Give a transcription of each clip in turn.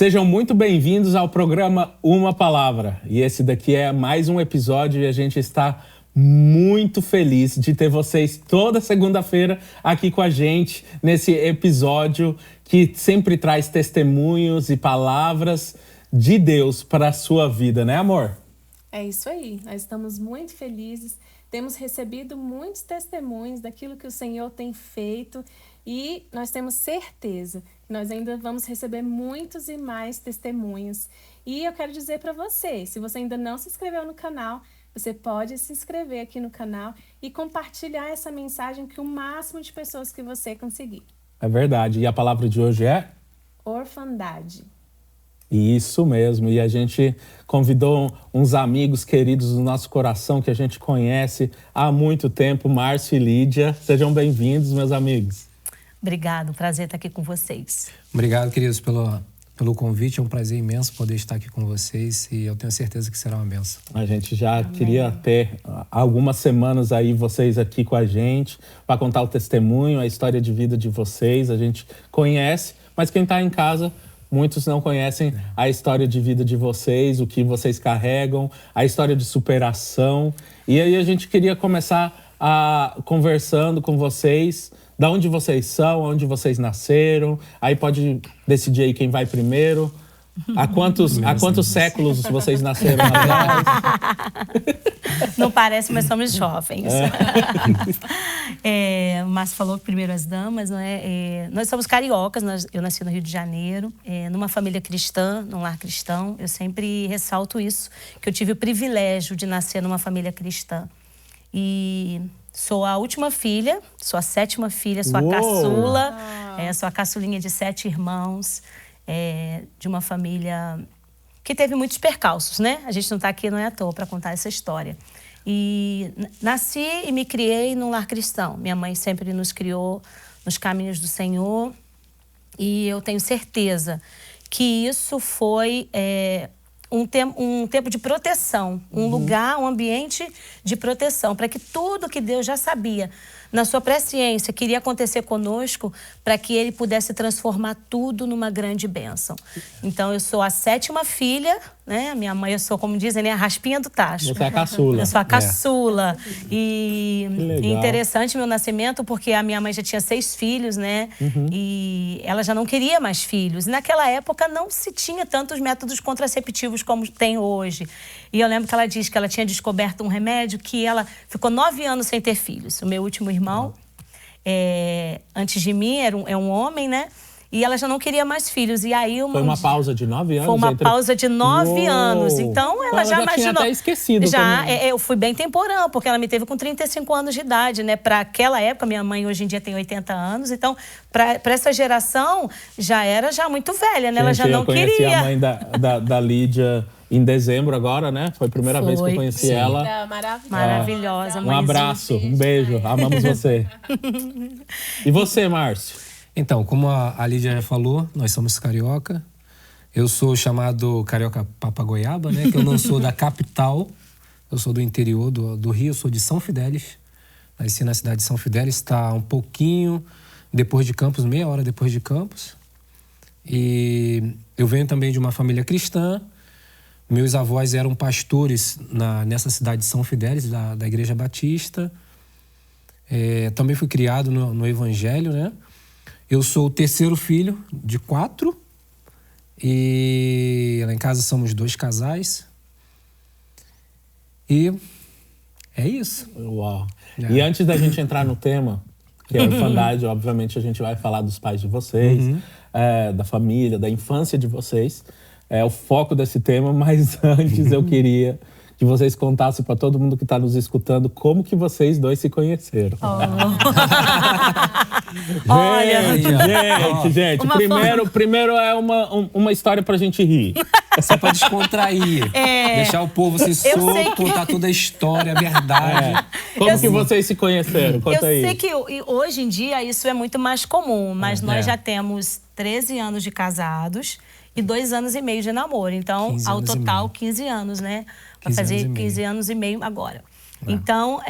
Sejam muito bem-vindos ao programa Uma Palavra. E esse daqui é mais um episódio e a gente está muito feliz de ter vocês toda segunda-feira aqui com a gente nesse episódio que sempre traz testemunhos e palavras de Deus para a sua vida, né, amor? É isso aí, nós estamos muito felizes, temos recebido muitos testemunhos daquilo que o Senhor tem feito e nós temos certeza que nós ainda vamos receber muitos e mais testemunhos. E eu quero dizer para você, se você ainda não se inscreveu no canal, você pode se inscrever aqui no canal e compartilhar essa mensagem com o máximo de pessoas que você conseguir. É verdade, e a palavra de hoje é? Orfandade. Isso mesmo, e a gente convidou uns amigos queridos do nosso coração que a gente conhece há muito tempo, Márcio e Lídia. Sejam bem-vindos, meus amigos. Obrigado, prazer estar aqui com vocês. Obrigado, queridos, pelo convite. É um prazer imenso poder estar aqui com vocês e eu tenho certeza que será uma bênção. A gente já queria ter algumas semanas aí vocês aqui com a gente para contar o testemunho, a história de vida de vocês. A gente conhece, mas quem está em casa... Muitos não conhecem a história de vida de vocês, o que vocês carregam, a história de superação. E aí a gente queria começar conversando com vocês, da onde vocês são, onde vocês nasceram. Aí pode decidir aí quem vai primeiro. Há quantos séculos vocês nasceram atrás? Não parece, mas somos jovens. O Márcio falou primeiro as damas, não é? Nós somos cariocas, eu nasci no Rio de Janeiro, numa família cristã, num lar cristão. Eu sempre ressalto isso, que eu tive o privilégio de nascer numa família cristã. E sou a última filha, sou a sétima filha, sou a caçula, sou a caçulinha de 7 irmãos. De uma família que teve muitos percalços, né? A gente não está aqui, não é à toa, para contar essa história. E nasci e me criei num lar cristão. Minha mãe sempre nos criou nos caminhos do Senhor. E eu tenho certeza que isso foi um tempo de proteção, um lugar, um ambiente de proteção, para que tudo que Deus já sabia na sua presciência queria acontecer conosco, para que Ele pudesse transformar tudo numa grande bênção. Então, eu sou a 7ª filha, né? Minha mãe, eu sou, como dizem, né? A raspinha do tacho. Você é a caçula. Eu sou a caçula. E interessante meu nascimento, porque a minha mãe já tinha 6 filhos, né? E ela já não queria mais filhos. E naquela época não se tinha tantos métodos contraceptivos como tem hoje. E eu lembro que ela disse que ela tinha descoberto um remédio que ela ficou 9 anos sem ter filhos. O meu último irmão, antes de mim, é um homem, né? E ela já não queria mais filhos. E aí foi uma pausa de 9 anos? Foi uma pausa de 9 anos. Então, ela já imaginou... tinha até esquecido. Eu fui bem temporã, porque ela me teve com 35 anos de idade, né? Para aquela época, minha mãe hoje em dia tem 80 anos. Então, para essa geração, já era muito velha, né? Ela já não queria. Eu conheci a mãe da Lídia em dezembro agora, né? Foi a primeira vez que eu conheci ela. Maravilhosa. Um abraço, um beijo. Amamos você. E você, Márcio? Então, como a Lídia já falou, nós somos carioca. Eu sou chamado carioca papagoiaba, né? Que eu não sou da capital, eu sou do interior do Rio, eu sou de São Fidélis. Nasci na cidade de São Fidélis, está um pouquinho depois de Campos, meia hora depois de Campos. E eu venho também de uma família cristã. Meus avós eram pastores nessa cidade de São Fidélis, da Igreja Batista. Também fui criado no Evangelho, né? Eu sou o 3º filho de 4. E lá em casa somos 2 casais. E é isso. Uau! E antes da gente entrar no tema, que é a orfandade, obviamente a gente vai falar dos pais de vocês, da família, da infância de vocês. É o foco desse tema, mas antes eu queria que vocês contassem para todo mundo que está nos escutando como que vocês dois se conheceram. Gente, primeiro é uma história pra gente rir. É só pra descontrair. Deixar o povo se solto, contar toda a história, a verdade. Como que vocês se conheceram? Conta aí. Eu sei que hoje em dia isso é muito mais comum, mas nós já temos 13 anos de casados e 2 anos e meio de namoro. Então, ao total, 15 anos, né? Vai fazer 15 anos e meio agora. Então,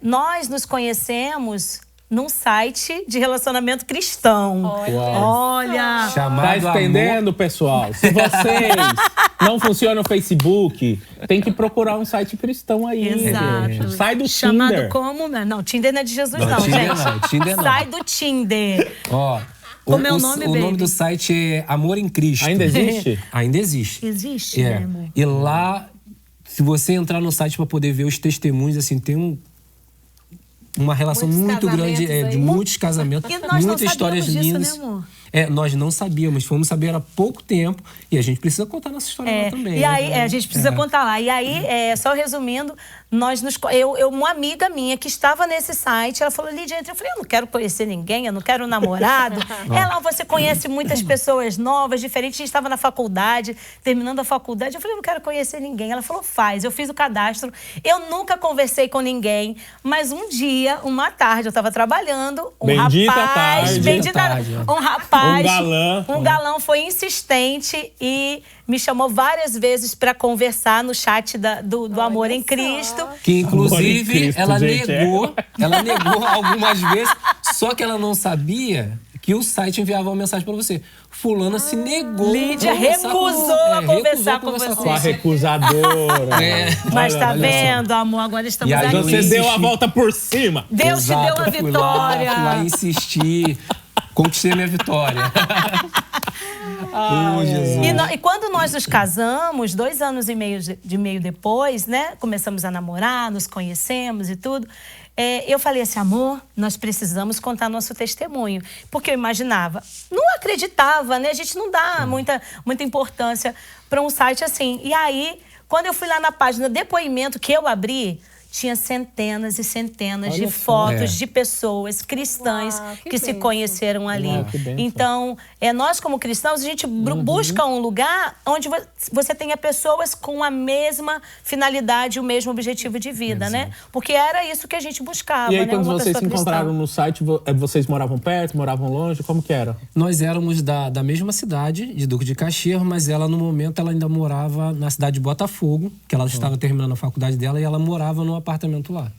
nós nos conhecemos num site de relacionamento cristão. Olha! Tá entendendo, pessoal? Se vocês não funcionam no Facebook, tem que procurar um site cristão aí. Exato. Sai do Chamado Tinder. como? Não, Tinder não é de Jesus, não, Tinder gente. não, Tinder não. Sai do Tinder. Ó, Como é o nome, o baby? nome do site é Amor em Cristo. Ainda existe? Ainda existe. Existe, né, amor? E lá, se você entrar no site para poder ver os testemunhos, assim, tem uma relação Muitos muito grande casamentos de aí. muitos casamentos, E nós não muitas histórias sabíamos disso, lindas. né, amor? Nós não sabíamos, fomos saber há pouco tempo e a gente precisa contar nossa história lá também. E aí, né? a gente precisa contar lá. E aí, só resumindo, uma amiga minha que estava nesse site, ela falou, Lídia, entra. Eu falei, eu não quero conhecer ninguém, eu não quero um namorado. Ela, você conhece muitas pessoas novas, diferentes. A gente estava na faculdade, terminando a faculdade. Eu falei, eu não quero conhecer ninguém. Ela falou, faz. Eu fiz o cadastro. Eu nunca conversei com ninguém, mas um dia, uma tarde, eu estava trabalhando, Bendita rapaz... tarde. Bendita tarde. Um rapaz... Um galão foi insistente e me chamou várias vezes para conversar no chat do Amor em Cristo. Que Amor em inclusive Cristo, ela gente, negou algumas vezes, só que ela não sabia que o site enviava uma mensagem para você. Fulana se negou. Lídia a conversar recusou conversar com você. Com a recusadora. Mas Olha, tá olha vendo, amor? Agora estamos E aí aqui. Você insisti. deu a volta por cima. Deus te deu a Eu fui lá vitória. insistir. Conquistei minha vitória. Jesus. E quando nós nos casamos, 2 anos e meio depois, né? Começamos a namorar, nos conhecemos e tudo. Eu falei assim, amor, nós precisamos contar nosso testemunho. Porque eu imaginava, não acreditava, né? A gente não dá muita importância para um site assim. E aí, quando eu fui lá na página depoimento que eu abri, tinha centenas e centenas de fotos de pessoas cristãs que se bênção. conheceram ali. Uau, que bênção. Então, nós como cristãos, a gente busca um lugar onde você tenha pessoas com a mesma finalidade, o mesmo objetivo de vida, né? Porque era isso que a gente buscava, E aí, né? quando Uma vocês se pessoa encontraram cristã. no site, vocês moravam perto, moravam longe? Como que era? Nós éramos da mesma cidade, de Duque de Caxias, mas ela, no momento, ela ainda morava na cidade de Botafogo, que ela estava terminando a faculdade dela, e ela morava num apartamento lá.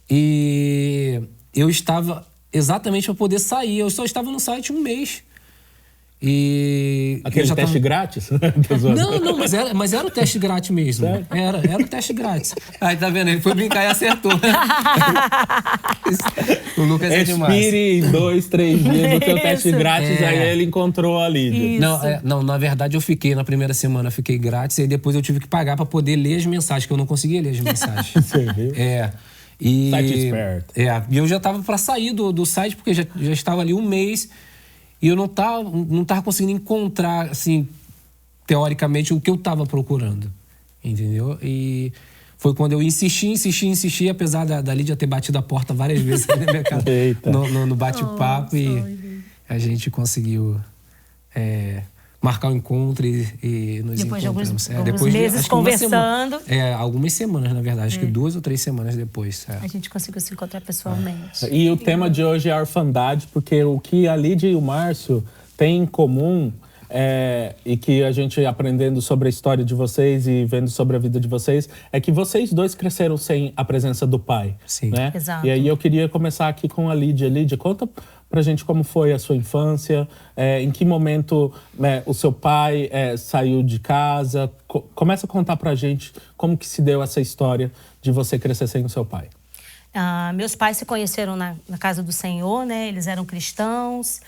E eu estava exatamente para poder sair. Eu só estava no site 1 mês. E Aquele eu já teste tava... grátis? Tô zoando. Não, mas era o teste grátis mesmo. Sério? Era o teste grátis. Aí, tá vendo? Ele foi brincar e acertou. O Lucas é demais. Expire em 2, 3 dias no teu teste Isso. grátis, aí ele encontrou a Lídia. Não, na verdade eu fiquei, na primeira semana eu fiquei grátis, e depois eu tive que pagar para poder ler as mensagens, que eu não conseguia ler as mensagens. Você viu? E, Site esperto. E eu já tava para sair do site, porque já estava ali 1 mês, e eu não tava conseguindo encontrar, assim, teoricamente, o que eu tava procurando. Entendeu? E foi quando eu insisti, apesar da Lídia ter batido a porta várias vezes na minha casa, no bate-papo, e a gente conseguiu marcar o encontro e nos Depois de encontramos. alguns meses acho que uma conversando. algumas semanas, na verdade. Acho que 2 ou 3 semanas depois. A gente conseguiu se encontrar pessoalmente. E o tema de hoje é a orfandade, porque o que a Lídia e o Márcio têm em comum, e que a gente aprendendo sobre a história de vocês e vendo sobre a vida de vocês, é que vocês dois cresceram sem a presença do pai. Sim. Né? Exato. E aí eu queria começar aqui com a Lídia. Lídia, conta pra gente como foi a sua infância, em que momento o seu pai saiu de casa. Começa a contar pra gente como que se deu essa história de você crescer sem o seu pai. Meus pais se conheceram na casa do Senhor, né? Eles eram cristãos.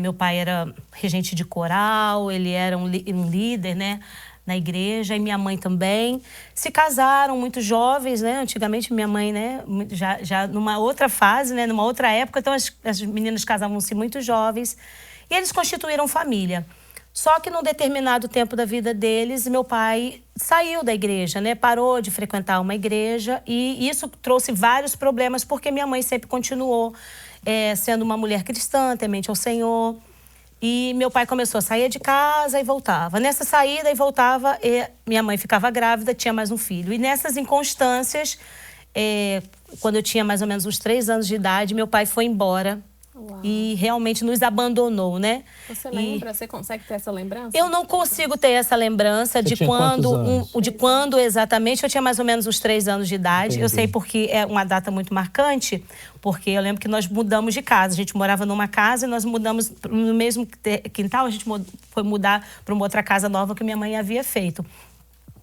Meu pai era regente de coral, ele era um líder, né, na igreja, e minha mãe também. Se casaram muito jovens, né? Antigamente minha mãe, né, já numa outra fase, né, numa outra época, então as meninas casavam-se muito jovens, e eles constituíram família. Só que num determinado tempo da vida deles, meu pai saiu da igreja, né? Parou de frequentar uma igreja, e isso trouxe vários problemas, porque minha mãe sempre continuou sendo uma mulher cristã, temente ao Senhor. E meu pai começou a sair de casa e voltava. Nessa saída e voltava, minha mãe ficava grávida, tinha mais um filho. E nessas inconstâncias, quando eu tinha mais ou menos uns 3 anos de idade, meu pai foi embora Uau. E realmente nos abandonou, né? Você lembra? Você consegue ter essa lembrança? Eu não consigo ter essa lembrança Você de tinha quantos anos? de quando exatamente. Eu tinha mais ou menos uns 3 anos de idade. Eu Entendi. sei porque é uma data muito marcante, porque eu lembro que nós mudamos de casa. A gente morava numa casa e nós mudamos no mesmo quintal. A gente foi mudar para uma outra casa nova que minha mãe havia feito.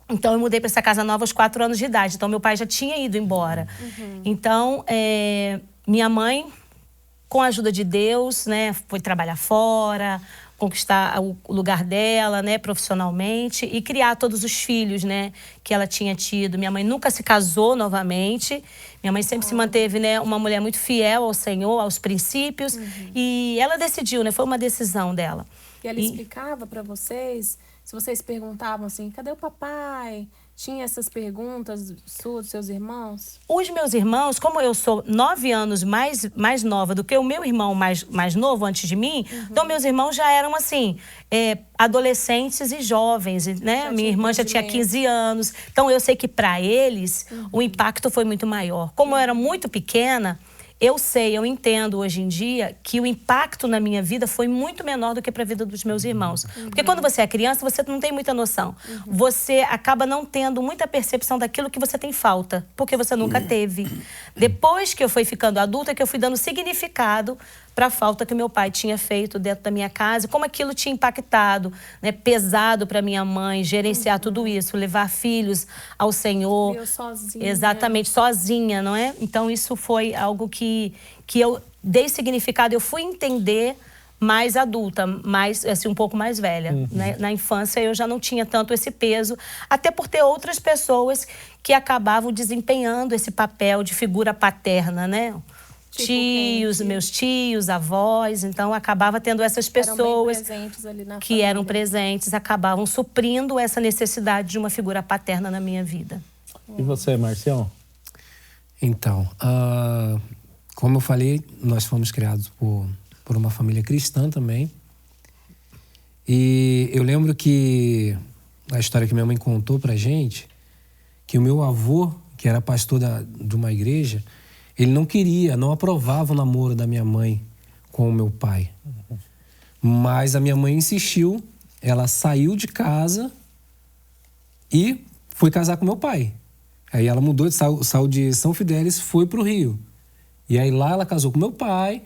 Então, eu mudei para essa casa nova aos 4 anos de idade. Então, meu pai já tinha ido embora. Então, minha mãe, com a ajuda de Deus, né, foi trabalhar fora, conquistar o lugar dela, né, profissionalmente, e criar todos os filhos, né, que ela tinha tido. Minha mãe nunca se casou novamente. Minha mãe sempre se manteve, né, uma mulher muito fiel ao Senhor, aos princípios. E ela decidiu, né, foi uma decisão dela. E ela explicava para vocês, se vocês perguntavam assim, cadê o papai? Tinha essas perguntas suas, dos seus irmãos? Os meus irmãos, como eu sou 9 anos mais nova do que o meu irmão mais novo antes de mim, então meus irmãos já eram assim, adolescentes e jovens, né? Minha irmã já tinha 15 anos. Então eu sei que para eles o impacto foi muito maior. Como eu era muito pequena, eu entendo hoje em dia que o impacto na minha vida foi muito menor do que para a vida dos meus irmãos. Porque quando você é criança, você não tem muita noção. Você acaba não tendo muita percepção daquilo que você tem falta, porque você nunca teve. Depois que eu fui ficando adulta, que eu fui dando significado para a falta que meu pai tinha feito dentro da minha casa, como aquilo tinha impactado, né, pesado para minha mãe, gerenciar tudo isso, levar filhos ao Senhor. Eu sozinha. Exatamente, sozinha, não é? Então, isso foi algo que eu dei significado, eu fui entender mais adulta, mais, assim, um pouco mais velha. Né? Na infância, eu já não tinha tanto esse peso, até por ter outras pessoas que acabavam desempenhando esse papel de figura paterna, né? Tipo Tios, meus tios, avós, então acabava tendo essas pessoas eram bem presentes ali na que família. eram presentes, acabavam suprindo essa necessidade de uma figura paterna na minha vida. E você, Marcião? Então, como eu falei, nós fomos criados por uma família cristã também. E eu lembro que a história que minha mãe contou pra gente, que o meu avô, que era pastor de uma igreja, ele não aprovava o namoro da minha mãe com o meu pai. Mas a minha mãe insistiu, ela saiu de casa e foi casar com meu pai. Aí ela mudou, saiu de São Fidélis, foi pro Rio. E aí lá ela casou com meu pai,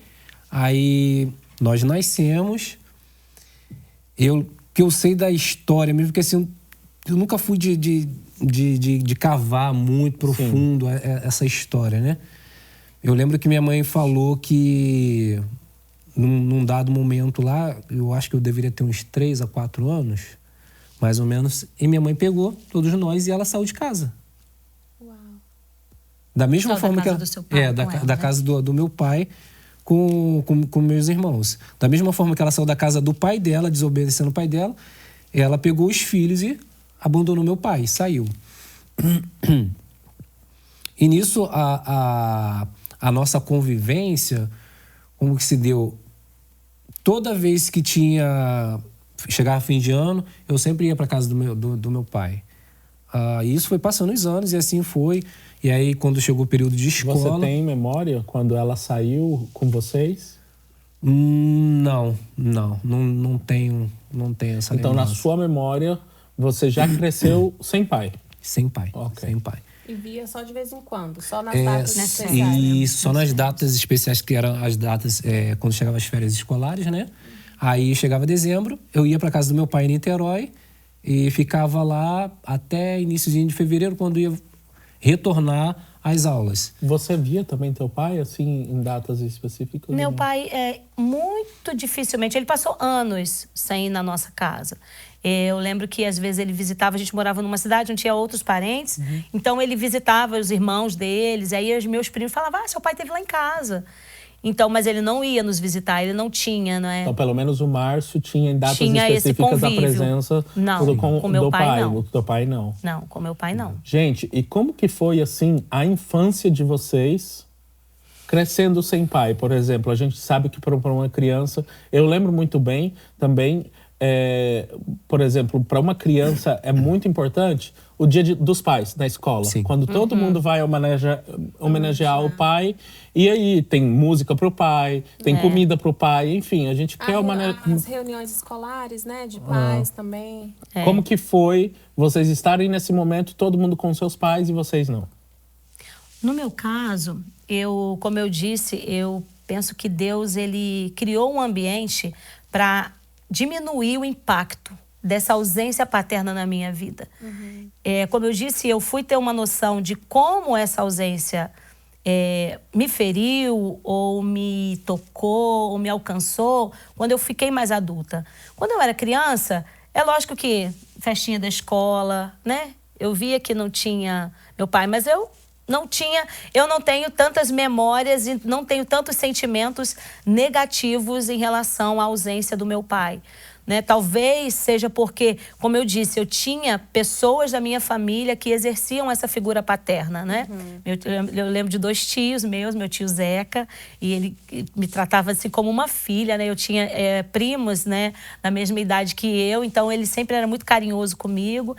aí nós nascemos. Que eu sei da história mesmo, porque assim, eu nunca fui de cavar muito profundo essa história, né? Eu lembro que minha mãe falou que num dado momento lá, eu acho que eu deveria ter uns 3 a 4 anos, mais ou menos, e minha mãe pegou todos nós e ela saiu de casa. Uau. Da mesma forma que ela... do seu pai, da casa do meu pai com meus irmãos. Da mesma forma que ela saiu da casa do pai dela, desobedecendo o pai dela, ela pegou os filhos e abandonou meu pai, saiu. E nisso, a nossa convivência, como que se deu? Toda vez que chegava fim de ano, eu sempre ia para casa do meu pai. E isso foi passando os anos e assim foi. E aí, quando chegou o período de escola... Você tem memória quando ela saiu com vocês? Não tenho essa lembrança. Então, na sua memória, você já cresceu sem pai? Sem pai, Ok. sem pai. E via só de vez em quando, só nas datas especiais. Isso, só nas datas especiais, que eram as datas quando chegavam as férias escolares, né? Aí chegava dezembro, eu ia para casa do meu pai em Niterói e ficava lá até iníciozinho de fevereiro, quando ia retornar às aulas. Você via também teu pai, assim, em datas específicas? Meu pai, muito dificilmente, ele passou anos sem ir na nossa casa. Eu lembro que às vezes ele visitava, a gente morava numa cidade onde tinha outros parentes, então ele visitava os irmãos deles, e aí os meus primos falavam, seu pai esteve lá em casa. Então, mas ele não ia nos visitar, ele não tinha, não é? Então, pelo menos o Márcio tinha em datas Tinha esse específicas a convívio. presença Não, com meu pai, não. O teu pai não. Não, com meu pai não. Gente, e como que foi, assim, a infância de vocês crescendo sem pai? Por exemplo, a gente sabe que para uma criança... Eu lembro muito bem também por exemplo, para uma criança é muito importante o dia dos pais na escola. Sim. Quando todo mundo vai homenagear o pai. E aí tem música pro pai, tem comida pro pai. Enfim, a gente quer As reuniões escolares, né? De pais também. Como que foi vocês estarem nesse momento, todo mundo com seus pais e vocês não? No meu caso, como eu disse, eu penso que Deus ele criou um ambiente para diminuir o impacto dessa ausência paterna na minha vida. Como eu disse, eu fui ter uma noção de como essa ausência me feriu, ou me tocou, ou me alcançou, quando eu fiquei mais adulta. Quando eu era criança, é lógico que festinha da escola, né? Eu via que não tinha meu pai, mas eu não tenho tantas memórias e não tenho tantos sentimentos negativos em relação à ausência do meu pai. Né? Talvez seja porque, como eu disse, eu tinha pessoas da minha família que exerciam essa figura paterna, né? Eu lembro de 2 tios meus, meu tio Zeca, e ele me tratava assim como uma filha, né? Eu tinha primos, né, na mesma idade que eu, então ele sempre era muito carinhoso comigo.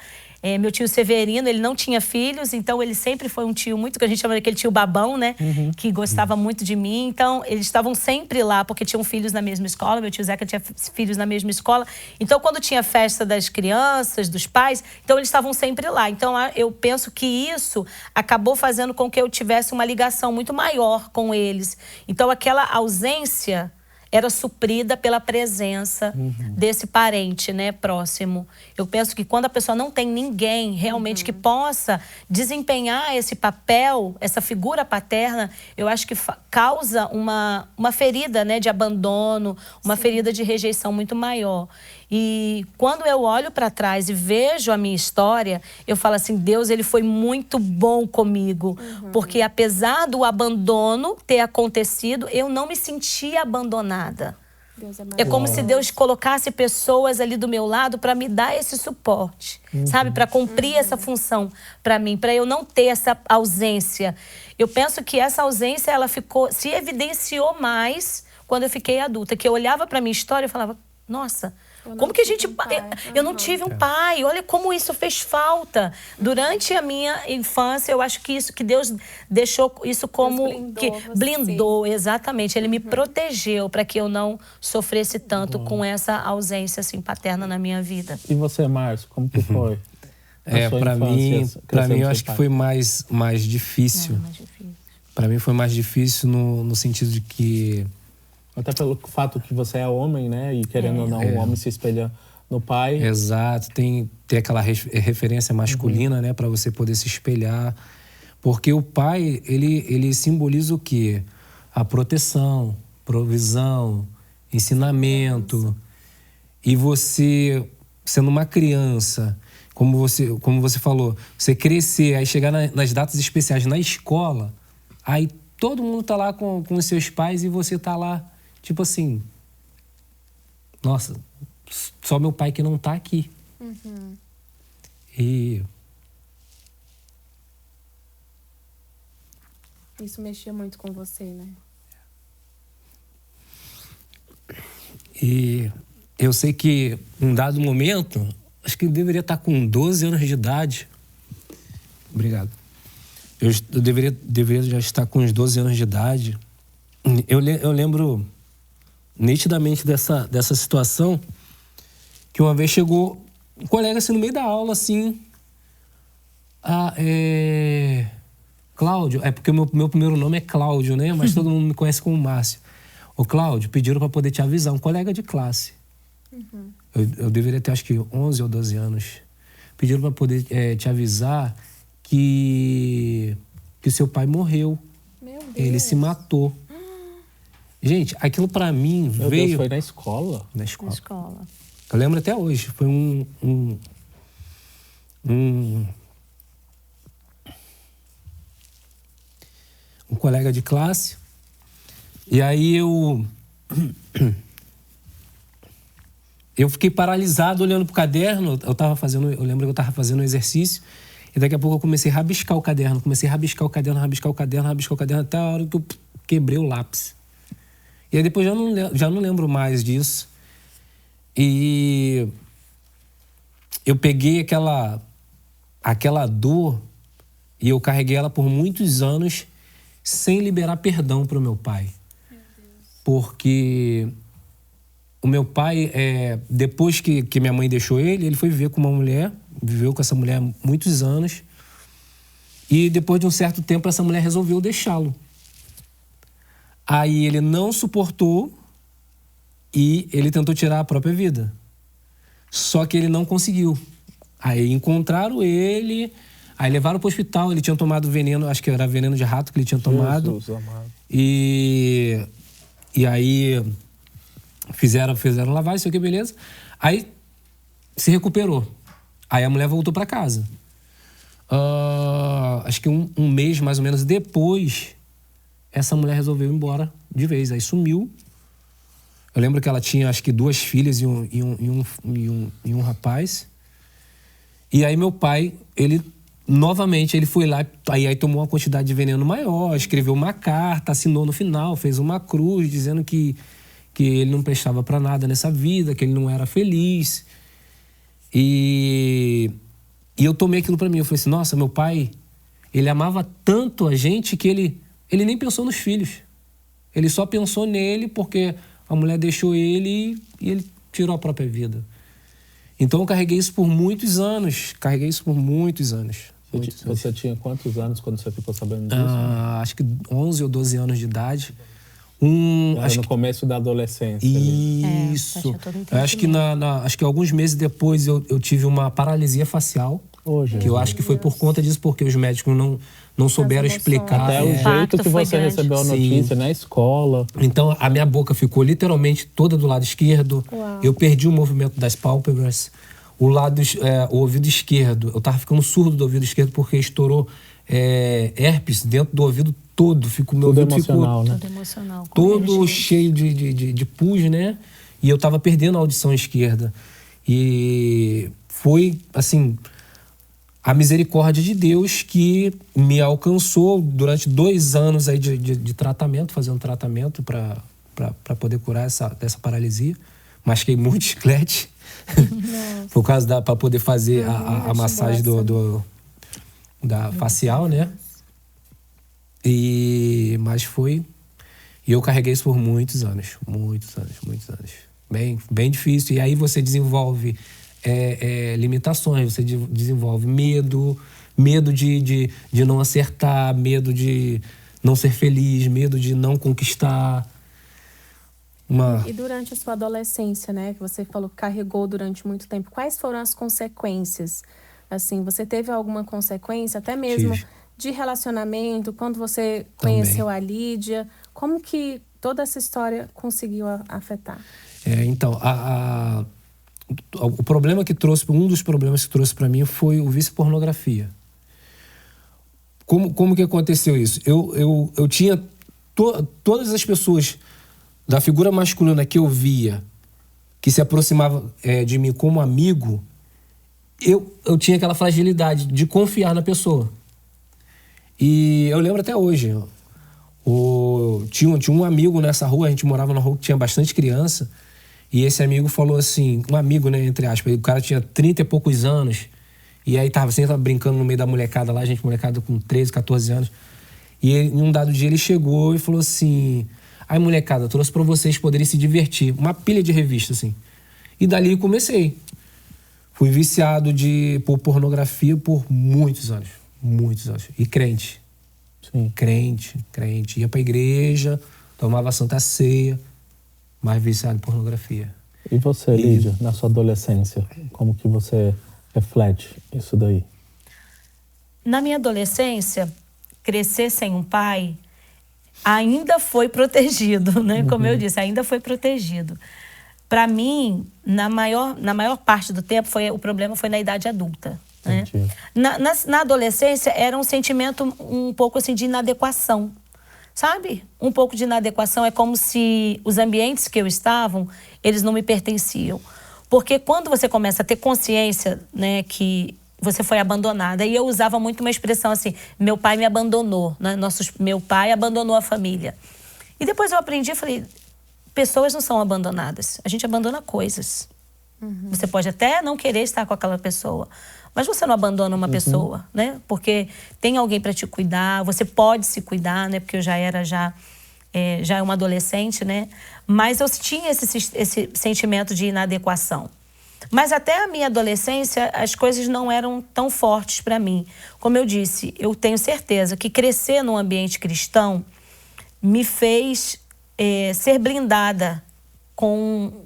Meu tio Severino, ele não tinha filhos, então ele sempre foi um tio muito, que a gente chama daquele tio babão, né? Que gostava muito de mim. Então, eles estavam sempre lá, porque tinham filhos na mesma escola. Meu tio Zeca tinha filhos na mesma escola. Então, quando tinha festa das crianças, dos pais, então eles estavam sempre lá. Então, eu penso que isso acabou fazendo com que eu tivesse uma ligação muito maior com eles. Então, aquela ausência era suprida pela presença desse parente, né, próximo. Eu penso que quando a pessoa não tem ninguém realmente que possa desempenhar esse papel, essa figura paterna, eu acho que causa uma ferida, né, de abandono, uma ferida de rejeição muito maior. E quando eu olho para trás e vejo a minha história, eu falo assim, Deus, ele foi muito bom comigo. Porque apesar do abandono ter acontecido, eu não me sentia abandonada. Deus É como se Deus colocasse pessoas ali do meu lado para me dar esse suporte, sabe? Para cumprir essa função para mim, para eu não ter essa ausência. Eu penso que essa ausência, ela se evidenciou mais quando eu fiquei adulta. Que eu olhava para minha história e falava, nossa, como que a gente... Eu não tive um pai. Olha como isso fez falta. Durante a minha infância, eu acho que Deus deixou isso como... Blindou, exatamente. Ele me protegeu para que eu não sofresse tanto com essa ausência assim, paterna na minha vida. E você, Márcio, como que foi? Para mim, eu acho que foi mais difícil. Para mim foi mais difícil no sentido de que... Até pelo fato que você é homem, né? E querendo ou não, o homem se espelha no pai. Exato. Tem aquela referência masculina, né? Para você poder se espelhar. Porque o pai, ele simboliza o quê? A proteção, provisão, ensinamento. E você, sendo uma criança, como você falou, você crescer, aí chegar nas datas especiais na escola, aí todo mundo tá lá com os seus pais e você tá lá, tipo assim, nossa, só meu pai que não tá aqui. E isso mexia muito com você, né? E eu sei que, em um dado momento, acho que eu deveria estar com 12 anos de idade. Obrigado. Eu deveria já estar com uns 12 anos de idade. Eu lembro nitidamente dessa situação, que uma vez chegou um colega assim no meio da aula, assim, Cláudio, porque o meu primeiro nome é Cláudio, né? Mas todo mundo me conhece como Márcio. Ô Cláudio, pediram para poder te avisar, um colega de classe. Eu deveria ter acho que 11 ou 12 anos. Pediram para poder te avisar que o seu pai morreu. Meu Deus. Ele se matou. Gente, aquilo para mim Meu veio... Deus, foi na escola? Na escola. Eu lembro até hoje. Foi um colega de classe. E aí eu fiquei paralisado olhando pro caderno. Eu lembro que eu tava fazendo um exercício. E daqui a pouco eu comecei a rabiscar o caderno. rabiscar o caderno, até a hora que eu quebrei o lápis. E aí depois já não lembro mais disso. E eu peguei aquela dor e eu carreguei ela por muitos anos sem liberar perdão para o meu pai. Porque o meu pai, depois que minha mãe deixou ele foi viver com uma mulher, viveu com essa mulher muitos anos. E depois de um certo tempo, essa mulher resolveu deixá-lo. Aí ele não suportou e ele tentou tirar a própria vida. Só que ele não conseguiu. Aí encontraram ele, aí levaram para o hospital, ele tinha tomado veneno, acho que era veneno de rato que ele tinha tomado. Jesus amado. E aí fizeram lavagem, sei o que, beleza. Aí se recuperou. Aí a mulher voltou para casa. Acho que um mês mais ou menos depois, essa mulher resolveu ir embora de vez. Aí sumiu. Eu lembro que ela tinha acho que 2 filhas e um rapaz. E aí meu pai, ele novamente ele foi lá, aí tomou uma quantidade de veneno maior, escreveu uma carta, assinou no final, fez uma cruz dizendo que ele não prestava para nada nessa vida, que ele não era feliz. E eu tomei aquilo para mim. Eu falei assim, nossa, meu pai, ele amava tanto a gente que ele nem pensou nos filhos. Ele só pensou nele porque a mulher deixou ele e ele tirou a própria vida. Então eu carreguei isso por muitos anos. Você tinha quantos anos quando você ficou sabendo disso? Acho que 11 ou 12 anos de idade. Acho no começo da adolescência. Isso. Acho que acho que alguns meses depois eu tive uma paralisia facial. Que eu acho que foi por conta disso, porque os médicos não souberam explicar. Até o jeito que você recebeu a notícia na escola. Então, a minha boca ficou literalmente toda do lado esquerdo. Uau. Eu perdi o movimento das pálpebras. O ouvido esquerdo, eu tava ficando surdo do ouvido esquerdo porque estourou herpes dentro do ouvido todo. Meu tudo ouvido emocional, ficou né? Todo emocional. todo cheio de pus, né? E eu tava perdendo a audição esquerda. E foi, assim, a misericórdia de Deus que me alcançou durante 2 anos aí de tratamento, fazendo tratamento para poder curar dessa paralisia. Masquei muito chiclete por causa para poder fazer a massagem da facial, né? Mas foi... E eu carreguei isso por muitos anos. Bem difícil. E aí você desenvolve limitações, você desenvolve medo de não acertar, medo de não ser feliz, medo de não conquistar. E durante a sua adolescência, né, que você falou que carregou durante muito tempo, quais foram as consequências? Assim, você teve alguma consequência, até mesmo de relacionamento, quando você conheceu a Lídia? Como que toda essa história conseguiu afetar? Então, o problema que trouxe, um dos problemas que trouxe para mim foi o vício em pornografia. Como que aconteceu isso? Eu tinha todas as pessoas da figura masculina que eu via, que se aproximava de mim como amigo, eu tinha aquela fragilidade de confiar na pessoa. E eu lembro até hoje, tinha um amigo nessa rua, a gente morava na rua que tinha bastante criança, e esse amigo falou assim, um amigo, né, entre aspas, o cara tinha 30 e poucos anos, e aí tava brincando no meio da molecada lá, molecada com 13, 14 anos, e em um dado dia ele chegou e falou assim, aí molecada, trouxe pra vocês poderem se divertir, uma pilha de revista, assim. E dali eu comecei. Fui viciado por pornografia por muitos anos. E crente. Sim. Crente. Ia pra igreja, tomava Santa Ceia, mas viciado em pornografia. E você, Lídia, na sua adolescência, como que você reflete isso daí? Na minha adolescência, crescer sem um pai ainda foi protegido, né? Como eu disse, ainda foi protegido. Para mim, na maior parte do tempo, o problema foi na idade adulta. Né? Na adolescência, era um sentimento um pouco assim de inadequação. Sabe? Um pouco de inadequação. É como se os ambientes que eu estava, eles não me pertenciam. Porque quando você começa a ter consciência, né, que você foi abandonada, e eu usava muito uma expressão assim, meu pai me abandonou, né? Meu pai abandonou a família. E depois eu aprendi, falei, pessoas não são abandonadas, a gente abandona coisas. Você pode até não querer estar com aquela pessoa, mas você não abandona uma pessoa, né? Porque tem alguém para te cuidar, você pode se cuidar, né? Porque eu já era uma adolescente, né? Mas eu tinha esse sentimento de inadequação. Mas até a minha adolescência, as coisas não eram tão fortes para mim. Como eu disse, eu tenho certeza que crescer num ambiente cristão me fez ser blindada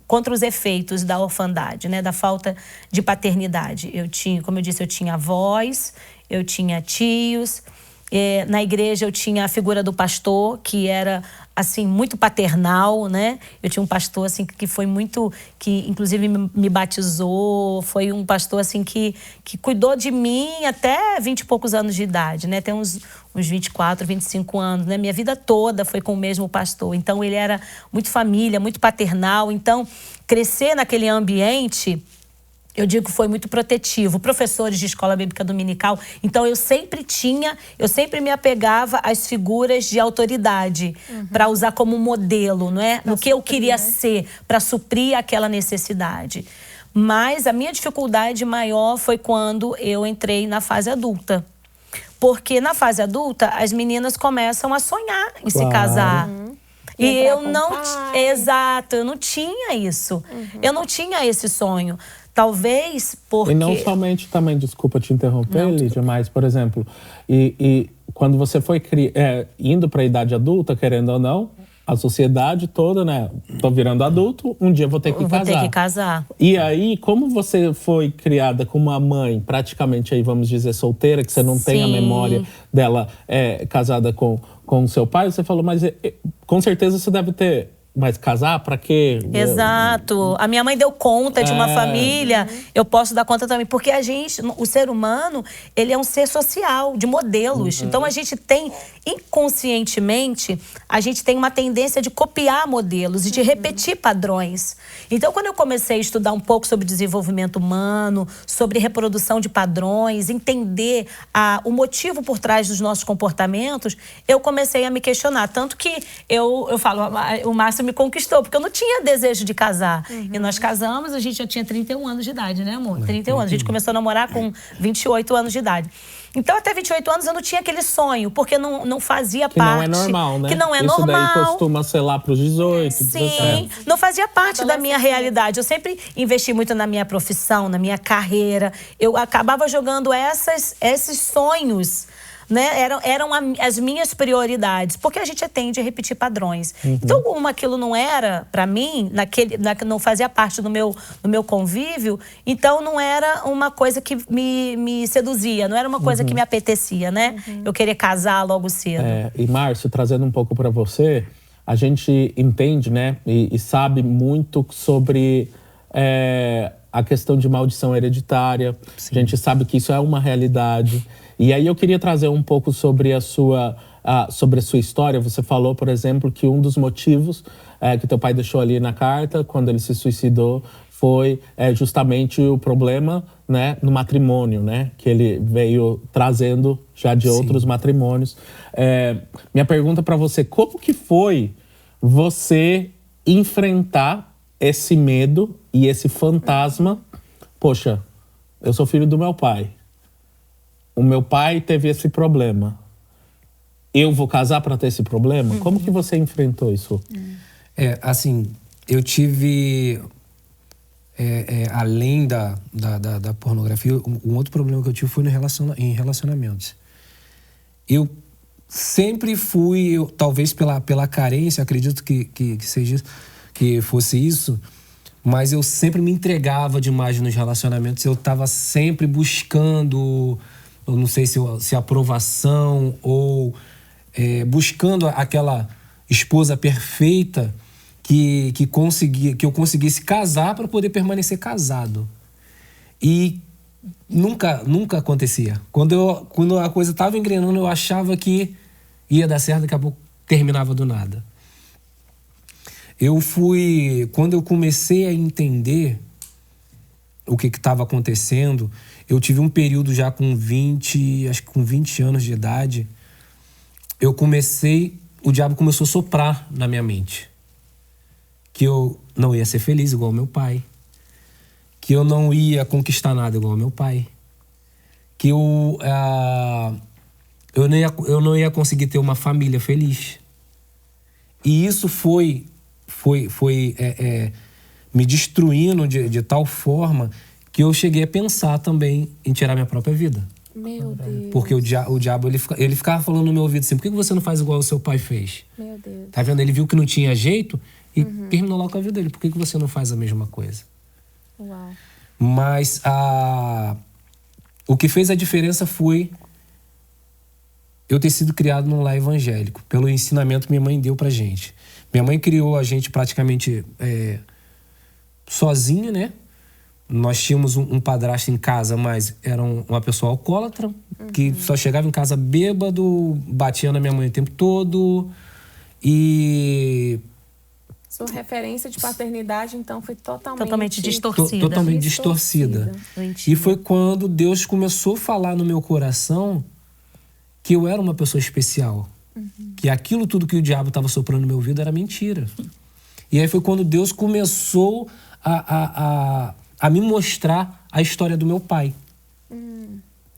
contra os efeitos da orfandade, né? Da falta de paternidade. Como eu disse, eu tinha avós, eu tinha tios. Na igreja eu tinha a figura do pastor, que era assim muito paternal, né? Eu tinha um pastor assim que foi muito, que inclusive me batizou, foi um pastor assim que cuidou de mim até 20 e poucos anos de idade, né? Tem uns 24, 25 anos, né? Minha vida toda foi com o mesmo pastor. Então ele era muito família, muito paternal. Então crescer naquele ambiente, eu digo que foi muito protetivo. Professores de escola bíblica dominical. Então, eu sempre me apegava às figuras de autoridade para usar como modelo, não é? No que eu queria ser, para suprir aquela necessidade. Mas a minha dificuldade maior foi quando eu entrei na fase adulta. Porque na fase adulta, as meninas começam a sonhar em se casar. E eu não... Exato, eu não tinha isso. Eu não tinha esse sonho. Talvez porque... E não somente também, desculpa te interromper, Lídia, mas, por exemplo, e quando você foi indo para a idade adulta, querendo ou não, a sociedade toda, né? Tô virando adulto, um dia vou ter que casar. Vou ter que casar. E aí, como você foi criada com uma mãe, praticamente aí, vamos dizer, solteira, que você não tem a memória dela casada com o seu pai, você falou, mas com certeza você deve ter... Mas casar, pra quê? Exato. A minha mãe deu conta de uma família, eu posso dar conta também. Porque o ser humano, ele é um ser social, de modelos. Então, a gente tem, inconscientemente, a gente tem uma tendência de copiar modelos e de repetir padrões. Então, quando eu comecei a estudar um pouco sobre desenvolvimento humano, sobre reprodução de padrões, entender o motivo por trás dos nossos comportamentos, eu comecei a me questionar. Tanto que eu falo, o Márcio me conquistou, porque eu não tinha desejo de casar. E nós casamos, a gente já tinha 31 anos de idade, né, amor? 31 anos. A gente começou a namorar com 28 anos de idade. Então, até 28 anos, eu não tinha aquele sonho, porque não fazia parte... Que não é normal, né? Que não é normal. Isso daí costuma ser lá pros 18, Sim, 17. não fazia parte da minha realidade. Eu sempre investi muito na minha profissão, na minha carreira. Eu acabava jogando esses sonhos, né? Eram as minhas prioridades, porque a gente tende a repetir padrões. Então, como aquilo não era para mim, não fazia parte do meu convívio, então não era uma coisa que me seduzia, não era uma coisa que me apetecia, né? Eu queria casar logo cedo. E Márcio, trazendo um pouco para você, a gente entende, né, e sabe muito sobre a questão de maldição hereditária. Sim. A gente sabe que isso é uma realidade. E aí eu queria trazer um pouco sobre a sua história. Você falou, por exemplo, que um dos motivos que teu pai deixou ali na carta, quando ele se suicidou, foi justamente o problema, né, no matrimônio, né, que ele veio trazendo já de outros matrimônios. Minha pergunta para você, como que foi você enfrentar esse medo e esse fantasma? Poxa, eu sou filho do meu pai. O meu pai teve esse problema. Eu vou casar para ter esse problema? Como que você enfrentou isso? Assim, eu tive... além da pornografia, um outro problema que eu tive foi em relacionamentos. Eu sempre fui, talvez pela carência, acredito que seja isso, que fosse isso, mas eu sempre me entregava demais nos relacionamentos. Eu estava sempre buscando... Eu não sei se aprovação ou buscando aquela esposa perfeita que eu conseguisse casar para poder permanecer casado. E nunca acontecia. Quando a coisa estava engrenando, eu achava que ia dar certo, daqui a pouco terminava do nada. Quando eu comecei a entender o que estava acontecendo, eu tive um período já com 20 anos de idade, o diabo começou a soprar na minha mente que eu não ia ser feliz igual meu pai, que eu não ia conquistar nada igual ao meu pai, que eu não ia conseguir ter uma família feliz. E isso foi me destruindo de tal forma que eu cheguei a pensar também em tirar minha própria vida. Meu Deus. Porque o diabo, ele ficava falando no meu ouvido assim, por que você não faz igual o seu pai fez? Meu Deus. Tá vendo? Ele viu que não tinha jeito e terminou lá com a vida dele. Por que você não faz a mesma coisa? Uau. Mas o que fez a diferença foi eu ter sido criado num lar evangélico, pelo ensinamento que minha mãe deu pra gente. Minha mãe criou a gente praticamente sozinha, né? Nós tínhamos um padrasto em casa, mas era uma pessoa alcoólatra, que só chegava em casa bêbado, batia na minha mãe o tempo todo. E Sua referência de paternidade, então, foi Totalmente distorcida. Totalmente distorcida. E foi quando Deus começou a falar no meu coração que eu era uma pessoa especial. Que aquilo tudo que o diabo estava soprando no meu ouvido era mentira. E aí foi quando Deus começou a me mostrar a história do meu pai.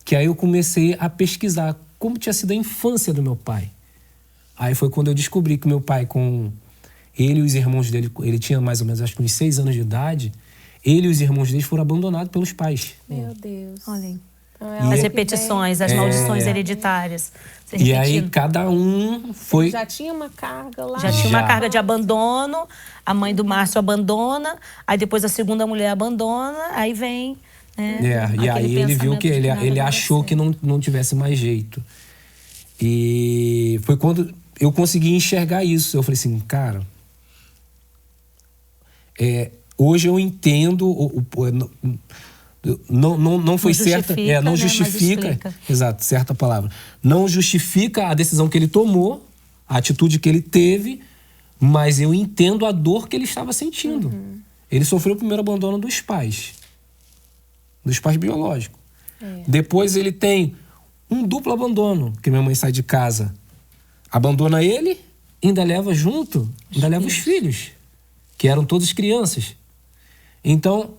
Que aí eu comecei a pesquisar como tinha sido a infância do meu pai. Aí foi quando eu descobri que meu pai, com ele e os irmãos dele, ele tinha mais ou menos, acho que uns 6 anos de idade, ele e os irmãos dele foram abandonados pelos pais. Meu Deus. Olha aí. Então, As repetições, as maldições hereditárias. E aí cada um foi... Já tinha uma carga lá. Já tinha uma carga de abandono, a mãe do Márcio abandona, aí depois a segunda mulher abandona, aí vem... e aí ele viu que ele achou que não tivesse mais jeito. E foi quando eu consegui enxergar isso. Eu falei assim, cara... hoje eu entendo... Não foi certa, não justifica, exato, certa palavra. Não justifica a decisão que ele tomou, a atitude que ele teve, mas eu entendo a dor que ele estava sentindo. Ele sofreu o primeiro abandono dos pais biológicos. Depois ele tem um duplo abandono, que minha mãe sai de casa, abandona ele, ainda leva junto, ainda leva os filhos, que eram todos crianças. Então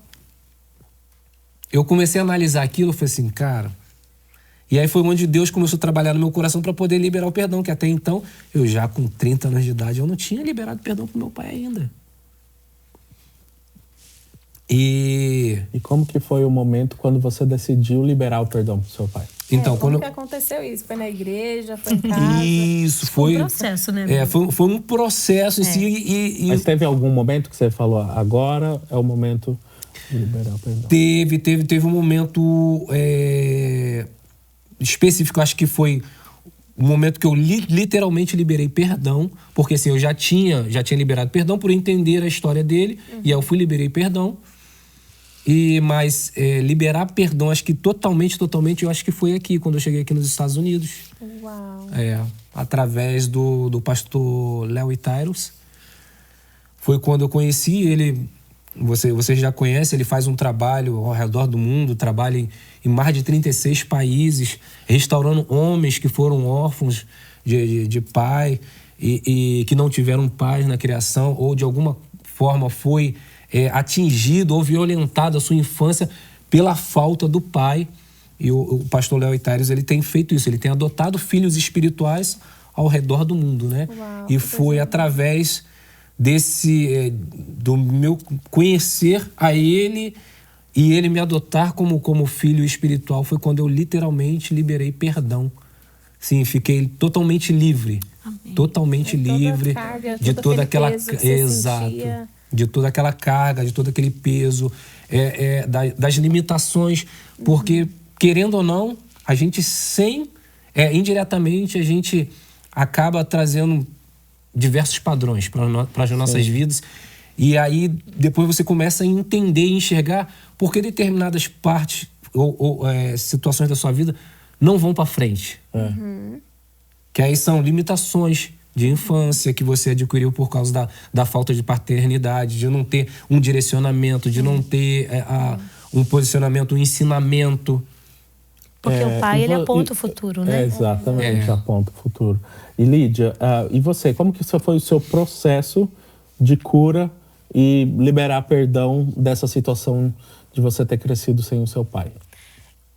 eu comecei a analisar aquilo, eu falei assim, cara... E aí foi onde Deus começou a trabalhar no meu coração para poder liberar o perdão, que até então, eu já com 30 anos de idade, eu não tinha liberado perdão pro meu pai ainda. E como que foi o momento quando você decidiu liberar o perdão pro seu pai? Então, como que aconteceu isso? Foi na igreja? Foi em casa? Foi Isso, foi... um processo, né? Foi um processo em si. Mas teve algum momento que você falou, agora é o momento... liberar o perdão. Teve um momento específico, acho que foi o momento que eu literalmente liberei perdão, porque assim, eu já tinha liberado perdão por entender a história dele, e aí eu liberei perdão. Mas liberar perdão, acho que totalmente, eu acho que foi aqui, quando eu cheguei aqui nos Estados Unidos. Uau. Através do pastor Léo Itairos. Foi quando eu conheci ele. Você já conhece, ele faz um trabalho ao redor do mundo, trabalha em mais de 36 países, restaurando homens que foram órfãos de pai e que não tiveram pais na criação, ou de alguma forma foi atingido ou violentado a sua infância pela falta do pai. E o pastor Léo Itairos, ele tem feito isso, ele tem adotado filhos espirituais ao redor do mundo, né? Uau, e foi através do meu conhecer a ele e ele me adotar como filho espiritual, foi quando eu literalmente liberei perdão. Sim, fiquei totalmente livre. Amém. Totalmente livre de toda aquela de toda aquela carga, de todo aquele peso, das limitações, porque querendo ou não, a gente indiretamente a gente acaba trazendo diversos padrões para as nossas vidas. E aí depois você começa a entender e enxergar por que determinadas partes ou situações da sua vida não vão para frente. Que aí são limitações de infância que você adquiriu por causa da falta de paternidade, de não ter um direcionamento, de não ter um posicionamento, um ensinamento. Porque o pai, ele aponta o futuro, né? Exatamente, aponta o futuro. E Lídia, e você, como que foi o seu processo de cura e liberar perdão dessa situação de você ter crescido sem o seu pai?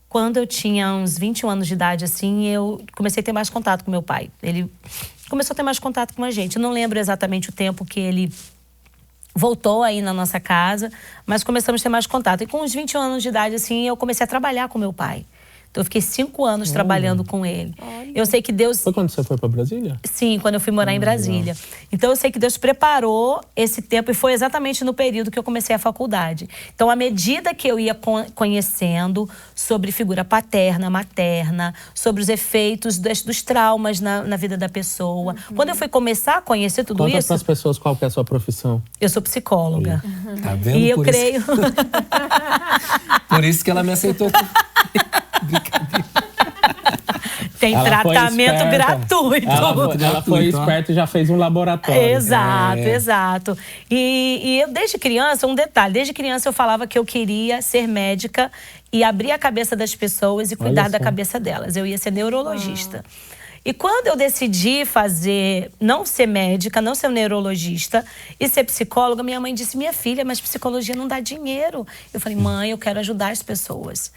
Quando eu tinha uns 21 anos de idade, assim, eu comecei a ter mais contato com meu pai. Ele começou a ter mais contato com a gente. Eu não lembro exatamente o tempo que ele voltou aí na nossa casa, mas começamos a ter mais contato. E com uns 21 anos de idade, assim, eu comecei a trabalhar com meu pai. Então, eu fiquei 5 anos trabalhando com ele. Eu sei que Deus... Foi quando você foi para Brasília? Sim, quando eu fui morar em Brasília. Então, eu sei que Deus preparou esse tempo e foi exatamente no período que eu comecei a faculdade. Então, à medida que eu ia conhecendo sobre figura paterna, materna, sobre os efeitos dos traumas na vida da pessoa. Quando eu fui começar a conhecer tudo Conta isso... para as pessoas qual que é a sua profissão. Eu sou psicóloga. Tá vendo? E eu Por creio... Por isso que ela me aceitou. Tem Ela foi tratamento esperta. gratuito. Ela foi esperta e já fez um laboratório. Exato, exato. E eu, desde criança, um detalhe, desde criança eu falava que eu queria ser médica e abrir a cabeça das pessoas e cuidar da cabeça delas. Eu ia ser neurologista. E quando eu decidi não ser médica, não ser neurologista e ser psicóloga, minha mãe disse, minha filha, mas psicologia não dá dinheiro. Eu falei, mãe, eu quero ajudar as pessoas.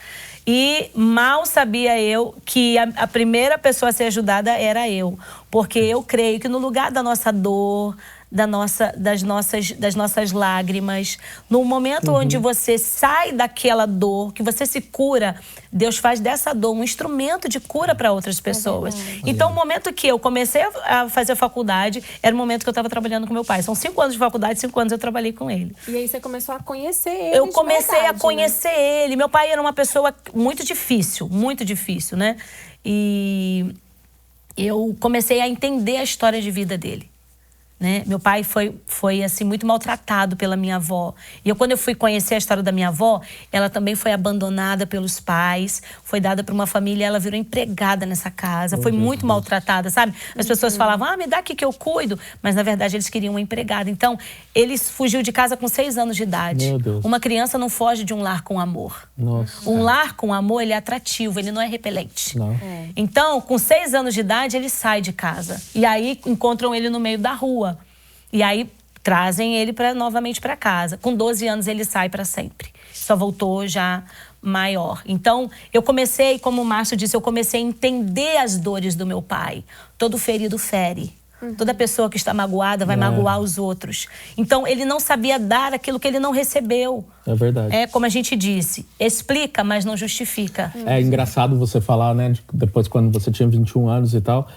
E mal sabia eu que a primeira pessoa a ser ajudada era eu. Porque eu creio que no lugar da nossa dor, das nossas lágrimas, no momento onde você sai daquela dor, que você se cura, Deus faz dessa dor um instrumento de cura para outras pessoas. Então, o momento que eu comecei a fazer faculdade, era o momento que eu estava trabalhando com meu pai. São 5 anos de faculdade, 5 anos eu trabalhei com ele. E aí você começou a conhecer ele. Eu comecei a conhecer ele. Meu pai era uma pessoa muito difícil, né? E eu comecei a entender a história de vida dele. Né? Meu pai foi assim, muito maltratado pela minha avó. E quando eu fui conhecer a história da minha avó, ela também foi abandonada pelos pais, foi dada para uma família, ela virou empregada nessa casa, foi muito maltratada, sabe? As pessoas falavam, me dá aqui que eu cuido, mas na verdade eles queriam uma empregada. Então, ele fugiu de casa com 6 anos de idade. Meu Deus. Uma criança não foge de um lar com amor. Nossa. Um lar com amor, ele é atrativo, ele não é repelente. Não. Então, com 6 anos de idade, ele sai de casa. E aí, encontram ele no meio da rua. E aí, trazem ele novamente para casa. Com 12 anos, ele sai para sempre. Só voltou já maior. Então, eu comecei, como o Márcio disse, eu comecei a entender as dores do meu pai. Todo ferido fere. Toda pessoa que está magoada vai magoar os outros. Então, ele não sabia dar aquilo que ele não recebeu. É verdade. É como a gente disse, explica, mas não justifica. É engraçado você falar, né, depois quando você tinha 21 anos e tal.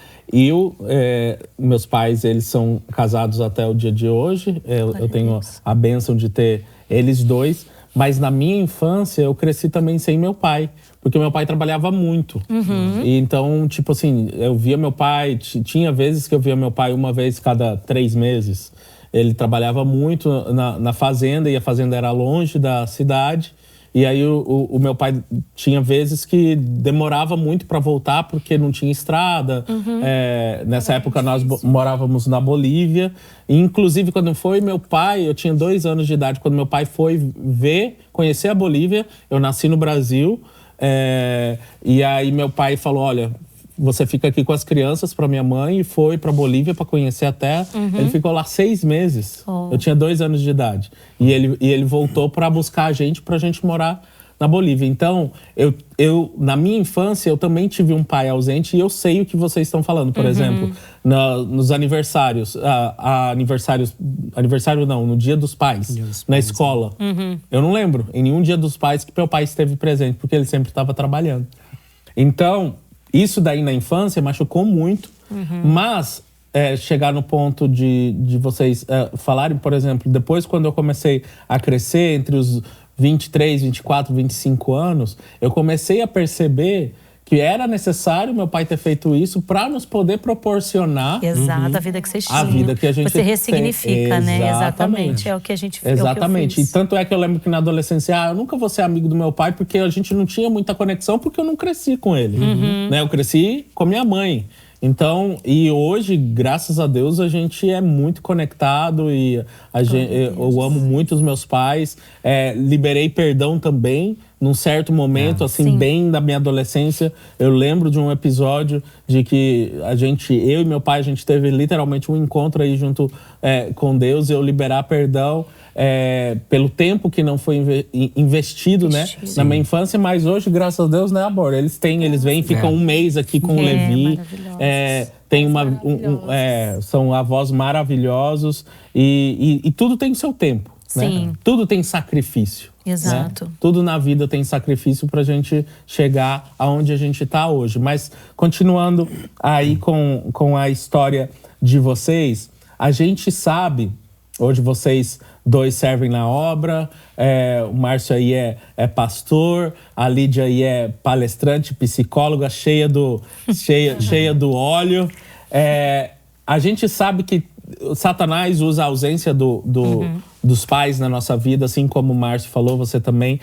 Meus pais, eles são casados até o dia de hoje. Eu tenho a bênção de ter eles dois. Mas na minha infância, eu cresci também sem meu pai. Porque meu pai trabalhava muito. E então, tipo assim, eu via meu pai... Tinha vezes que eu via meu pai uma vez cada 3 meses. Ele trabalhava muito na fazenda, e a fazenda era longe da cidade. E aí o meu pai tinha vezes que demorava muito para voltar porque não tinha estrada. Nessa época nós morávamos na Bolívia. E, inclusive, quando foi meu pai, eu tinha 2 anos de idade. Quando meu pai foi conhecer a Bolívia, eu nasci no Brasil. E aí meu pai falou, olha, você fica aqui com as crianças para minha mãe, e foi para Bolívia para conhecer a terra. Ele ficou lá 6 meses. Eu tinha 2 anos de idade. E ele voltou para buscar a gente, pra gente morar na Bolívia. Então, na minha infância, eu também tive um pai ausente, e eu sei o que vocês estão falando. Por exemplo, nos aniversários, aniversário não, no Dia dos Pais, na escola. Eu não lembro em nenhum Dia dos Pais que meu pai esteve presente, porque ele sempre estava trabalhando. Então, isso daí na infância machucou muito, mas chegar no ponto de vocês falarem, por exemplo, depois quando eu comecei a crescer entre os 23, 24, 25 anos, eu comecei a perceber que era necessário meu pai ter feito isso para nos poder proporcionar a vida que vocês tinham. A vida que a gente Você ressignifica, né? Exatamente. É o que a gente fez. Exatamente. E tanto é que eu lembro que na adolescência, eu nunca vou ser amigo do meu pai porque a gente não tinha muita conexão, porque eu não cresci com ele. Né? Eu cresci com minha mãe. Então, e hoje, graças a Deus, a gente é muito conectado e eu amo muito os meus pais. Liberei perdão também, num certo momento, assim, Sim. bem da minha adolescência. Eu lembro de um episódio de que eu e meu pai, a gente teve literalmente um encontro aí junto com Deus, eu liberar perdão pelo tempo que não foi investido, né, na minha infância, mas hoje, graças a Deus, né, amor? Eles vêm e ficam um mês aqui com o Levi. Tem são avós maravilhosos e tudo tem seu tempo. Sim. Né? Tudo tem sacrifício. Exato. Né? Tudo na vida tem sacrifício pra gente chegar aonde a gente tá hoje. Mas continuando aí com a história de vocês, a gente sabe, hoje vocês dois servem na obra, o Márcio aí é pastor, a Lídia aí é palestrante, psicóloga, cheia do óleo. A gente sabe que Satanás usa a ausência dos pais na nossa vida, assim como o Márcio falou, você também,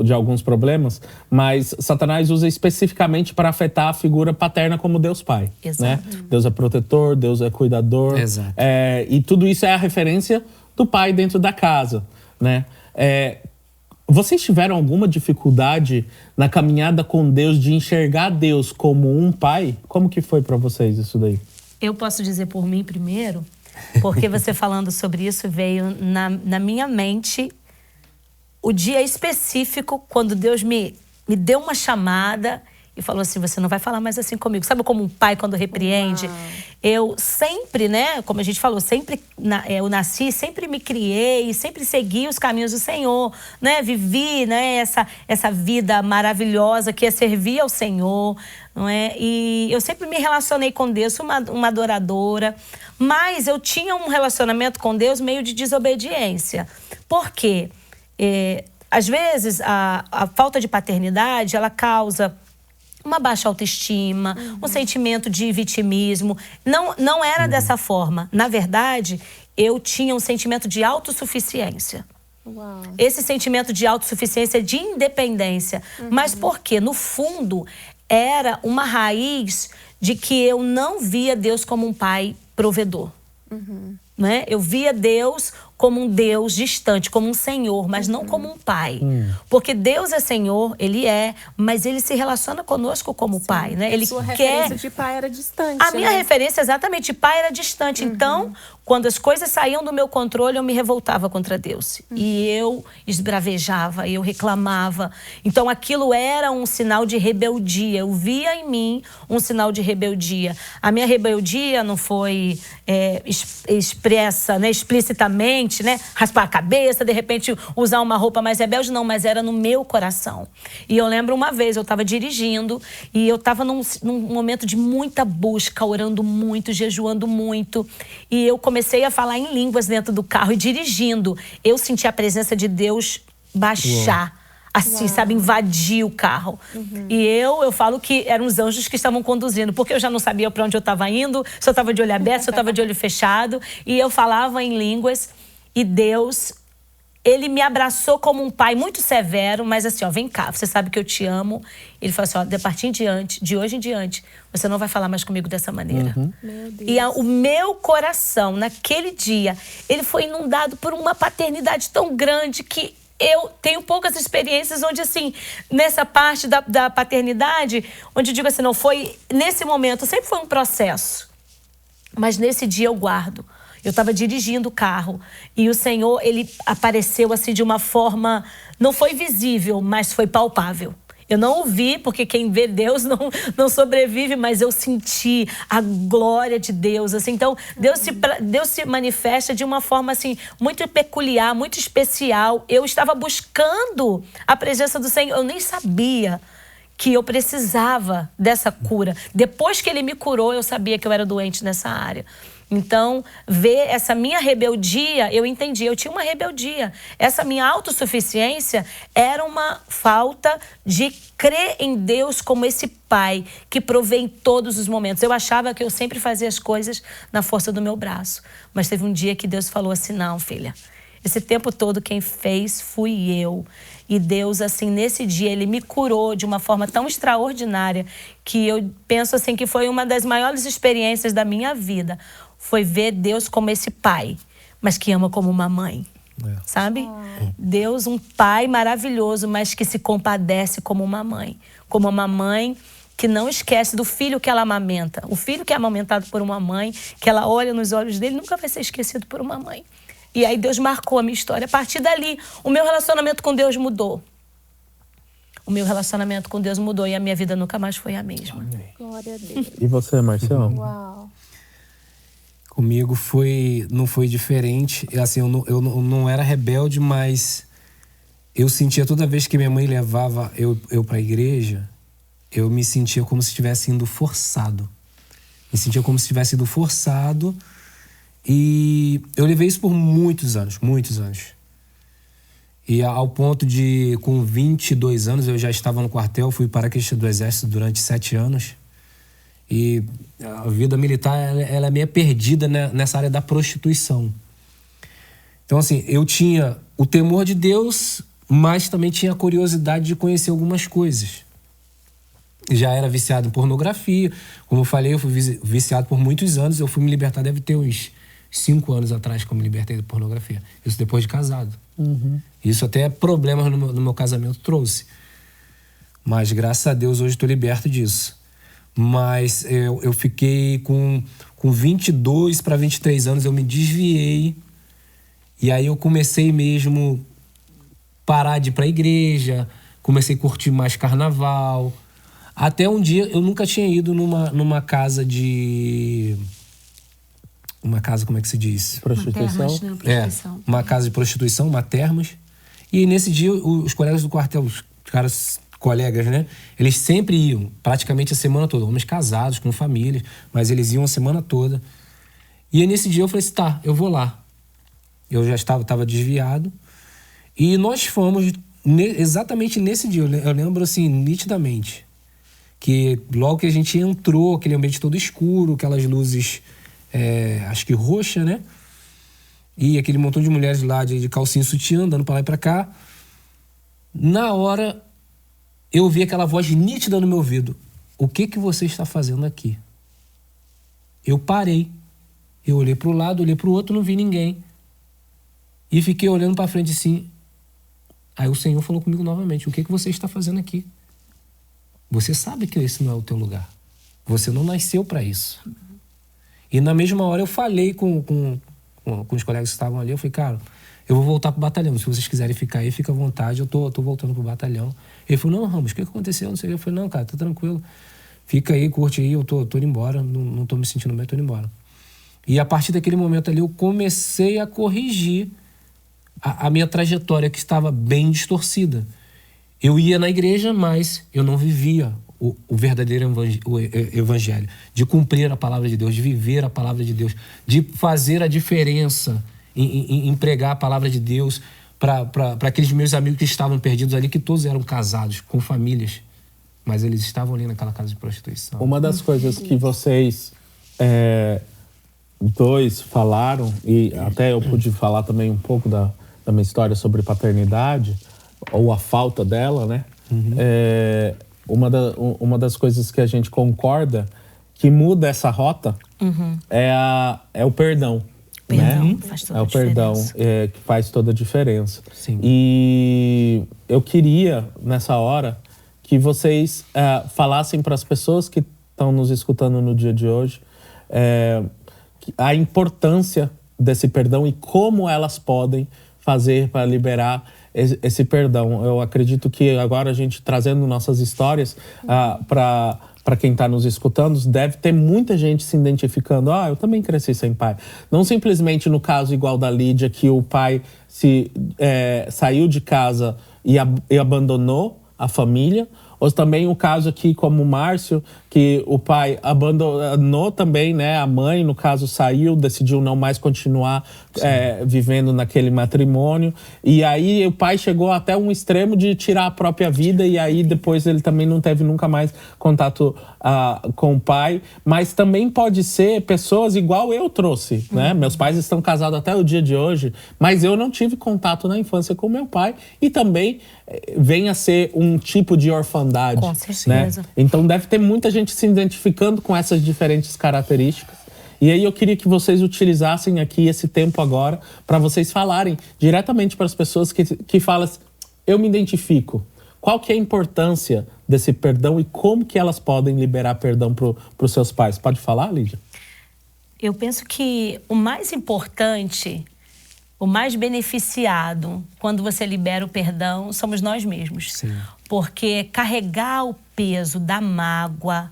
de alguns problemas, mas Satanás usa especificamente para afetar a figura paterna como Deus Pai. Exato. Né? Deus é protetor, Deus é cuidador. Exato. E tudo isso é a referência do pai dentro da casa. Né? Vocês tiveram alguma dificuldade na caminhada com Deus de enxergar Deus como um pai? Como que foi para vocês isso daí? Eu posso dizer por mim primeiro, porque você falando sobre isso veio na minha mente o dia específico quando Deus me deu uma chamada e falou assim, você não vai falar mais assim comigo. Sabe como um pai quando repreende? Uau. Eu sempre, né, como a gente falou, eu nasci, sempre me criei, sempre segui os caminhos do Senhor, né? Vivi, né, essa vida maravilhosa que é servir ao Senhor, não é? E eu sempre me relacionei com Deus, fui uma adoradora, mas eu tinha um relacionamento com Deus meio de desobediência. Por quê? Às vezes, a falta de paternidade, ela causa uma baixa autoestima, um sentimento de vitimismo. Não era dessa forma. Na verdade, eu tinha um sentimento de autossuficiência. Uau. Esse sentimento de autossuficiência, de independência. Mas por quê? No fundo, era uma raiz de que eu não via Deus como um pai provedor. Né? Eu via Deus como um Deus distante, como um Senhor, mas não como um pai. Porque Deus é Senhor, Ele mas Ele se relaciona conosco como pai, né? Ele Sua quer... referência de pai era distante. A minha referência, exatamente, de pai era distante. Então, quando as coisas saíam do meu controle, eu me revoltava contra Deus. E eu esbravejava, eu reclamava. Então, aquilo era um sinal de rebeldia. Eu via em mim um sinal de rebeldia. A minha rebeldia não foi expressa, né, explicitamente, né, raspar a cabeça, de repente usar uma roupa mais rebelde, não, mas era no meu coração. E eu lembro uma vez, eu estava dirigindo e eu estava num momento de muita busca, orando muito, jejuando muito, e eu comecei a falar em línguas dentro do carro e dirigindo. Eu senti a presença de Deus baixar. Assim, sabe, invadir o carro. E eu falo que eram os anjos que estavam conduzindo, porque eu já não sabia para onde eu estava indo, se eu estava de olho aberto, se eu estava de olho fechado. E eu falava em línguas e Deus, Ele me abraçou como um pai muito severo, mas assim, ó, vem cá, você sabe que eu te amo. Ele falou assim, ó, de partir em diante, de hoje em diante, você não vai falar mais comigo dessa maneira. Meu Deus. E o meu coração, naquele dia, ele foi inundado por uma paternidade tão grande que eu tenho poucas experiências onde, assim, nessa parte da paternidade, onde eu digo assim, não foi nesse momento, sempre foi um processo. Mas nesse dia eu guardo. Eu estava dirigindo o carro e o Senhor, Ele apareceu assim de uma forma, não foi visível, mas foi palpável. Eu não o vi, porque quem vê Deus não sobrevive, mas eu senti a glória de Deus. Assim. Então, Deus se manifesta de uma forma assim, muito peculiar, muito especial. Eu estava buscando a presença do Senhor. Eu nem sabia que eu precisava dessa cura. Depois que Ele me curou, eu sabia que eu era doente nessa área. Então, ver essa minha rebeldia, eu entendi, eu tinha uma rebeldia. Essa minha autossuficiência era uma falta de crer em Deus como esse pai que provê em todos os momentos. Eu achava que eu sempre fazia as coisas na força do meu braço. Mas teve um dia que Deus falou assim, não, filha, esse tempo todo quem fez fui eu. E Deus, assim, nesse dia, Ele me curou de uma forma tão extraordinária que eu penso, assim, que foi uma das maiores experiências da minha vida. Foi ver Deus como esse pai, mas que ama como uma mãe. Sabe? Deus, um pai maravilhoso, mas que se compadece como uma mãe. Como uma mãe que não esquece do filho que ela amamenta. O filho que é amamentado por uma mãe, que ela olha nos olhos dele, nunca vai ser esquecido por uma mãe. E aí Deus marcou a minha história. A partir dali, o meu relacionamento com Deus mudou. O meu relacionamento com Deus mudou e a minha vida nunca mais foi a mesma. Glória a Deus. E você, Marcião? Uau. Comigo não foi diferente. Assim, eu não era rebelde, mas eu sentia toda vez que minha mãe levava eu para a igreja, eu me sentia como se estivesse indo forçado. Me sentia como se estivesse indo forçado. E eu levei isso por muitos anos, muitos anos. E ao ponto de, com 22 anos, eu já estava no quartel, fui paraquedista do Exército durante 7 anos. E a vida militar, ela é meio perdida, né, nessa área da prostituição. Então, assim, eu tinha o temor de Deus, mas também tinha a curiosidade de conhecer algumas coisas. Já era viciado em pornografia. Como eu falei, eu fui viciado por muitos anos. Eu fui me libertar, deve ter uns 5 anos atrás que eu me libertei da pornografia. Isso depois de casado. Isso até problemas no meu casamento trouxe. Mas, graças a Deus, hoje estou liberto disso. Mas eu fiquei com 22 para 23 anos, eu me desviei. E aí eu comecei mesmo parar de ir para a igreja, comecei a curtir mais carnaval. Até um dia, eu nunca tinha ido numa casa de... Uma casa, como é que se diz? Prostituição? Uma prostituição. Uma casa de prostituição, uma termas. E nesse dia, os colegas do quartel, os caras, colegas, né? Eles sempre iam, praticamente a semana toda. Homens casados, com famílias, mas eles iam a semana toda. E aí, nesse dia eu falei assim, tá, eu vou lá. Eu já estava desviado. E nós fomos exatamente nesse dia. Eu lembro, assim, nitidamente. Que logo que a gente entrou, aquele ambiente todo escuro, aquelas luzes... acho que roxa, né? E aquele montão de mulheres lá de calcinha e sutiã, andando pra lá e pra cá. Na hora, eu vi aquela voz nítida no meu ouvido. O que você está fazendo aqui? Eu parei. Eu olhei pro lado, olhei pro outro, não vi ninguém. E fiquei olhando pra frente assim. Aí o Senhor falou comigo novamente. O que você está fazendo aqui? Você sabe que esse não é o teu lugar. Você não nasceu pra isso. E na mesma hora eu falei com os colegas que estavam ali, eu falei, cara, eu vou voltar pro batalhão. Se vocês quiserem ficar aí, fica à vontade, eu tô voltando pro batalhão. Ele falou, não, Ramos, o que aconteceu? Não sei. Eu falei, não, cara, tá tranquilo. Fica aí, curte aí, eu tô indo embora, não tô me sentindo bem, tô indo embora. E a partir daquele momento ali, eu comecei a corrigir a minha trajetória, que estava bem distorcida. Eu ia na igreja, mas eu não vivia o verdadeiro evangelho, de cumprir a palavra de Deus, de viver a palavra de Deus, de fazer a diferença em pregar a palavra de Deus para aqueles meus amigos que estavam perdidos ali, que todos eram casados, com famílias, mas eles estavam ali naquela casa de prostituição. Uma das coisas que vocês dois falaram, e até eu pude falar também um pouco da minha história sobre paternidade, ou a falta dela, né? Uma das coisas que a gente concorda que muda essa rota é o perdão. Perdão, né? faz toda é o a perdão diferença. que faz toda a diferença. Sim. E eu queria, nessa hora, que vocês falassem para as pessoas que estão nos escutando no dia de hoje a importância desse perdão e como elas podem fazer para liberar esse perdão. Eu acredito que agora a gente trazendo nossas histórias para quem está nos escutando, deve ter muita gente se identificando. Eu também cresci sem pai. Não simplesmente no caso igual da Lídia, que o pai saiu de casa e abandonou a família, ou também o caso aqui como o Márcio, que o pai abandonou também, né? A mãe, no caso, saiu, decidiu não mais continuar vivendo naquele matrimônio. E aí o pai chegou até um extremo de tirar a própria vida, e aí depois ele também não teve nunca mais contato com o pai. Mas também pode ser pessoas igual eu trouxe, né? Meus pais estão casados até o dia de hoje, mas eu não tive contato na infância com meu pai, e também vem a ser um tipo de orfandade. Com certeza. Né? Então deve ter muita gente se identificando com essas diferentes características. E aí eu queria que vocês utilizassem aqui esse tempo agora para vocês falarem diretamente para as pessoas que falam assim, eu me identifico. Qual que é a importância desse perdão e como que elas podem liberar perdão para os seus pais? Pode falar, Lídia? Eu penso que o mais importante, o mais beneficiado quando você libera o perdão somos nós mesmos. Sim. Porque carregar o peso da mágoa,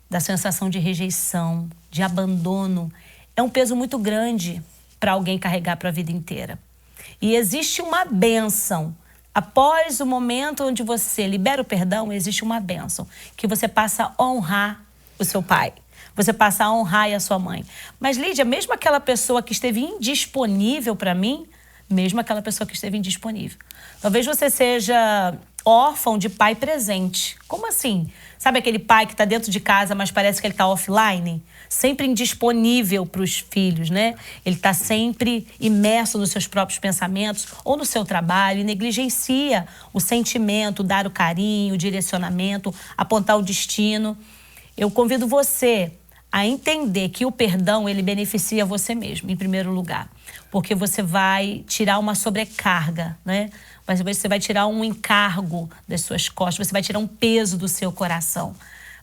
da sensação de rejeição, de abandono, é um peso muito grande para alguém carregar para a vida inteira. E existe uma bênção. Após o momento onde você libera o perdão, existe uma bênção, que você passa a honrar o seu pai. Você passa a honrar a sua mãe. Mas, Lídia, mesmo aquela pessoa que esteve indisponível para mim, mesmo aquela pessoa que esteve indisponível. Talvez você seja órfão de pai presente. Como assim? Sabe aquele pai que está dentro de casa, mas parece que ele está offline? Sempre indisponível para os filhos, né? Ele está sempre imerso nos seus próprios pensamentos ou no seu trabalho e negligencia o sentimento, dar o carinho, o direcionamento, apontar o destino. Eu convido você a entender que o perdão, ele beneficia você mesmo, em primeiro lugar. Porque você vai tirar uma sobrecarga, né? Você vai tirar um encargo das suas costas, você vai tirar um peso do seu coração.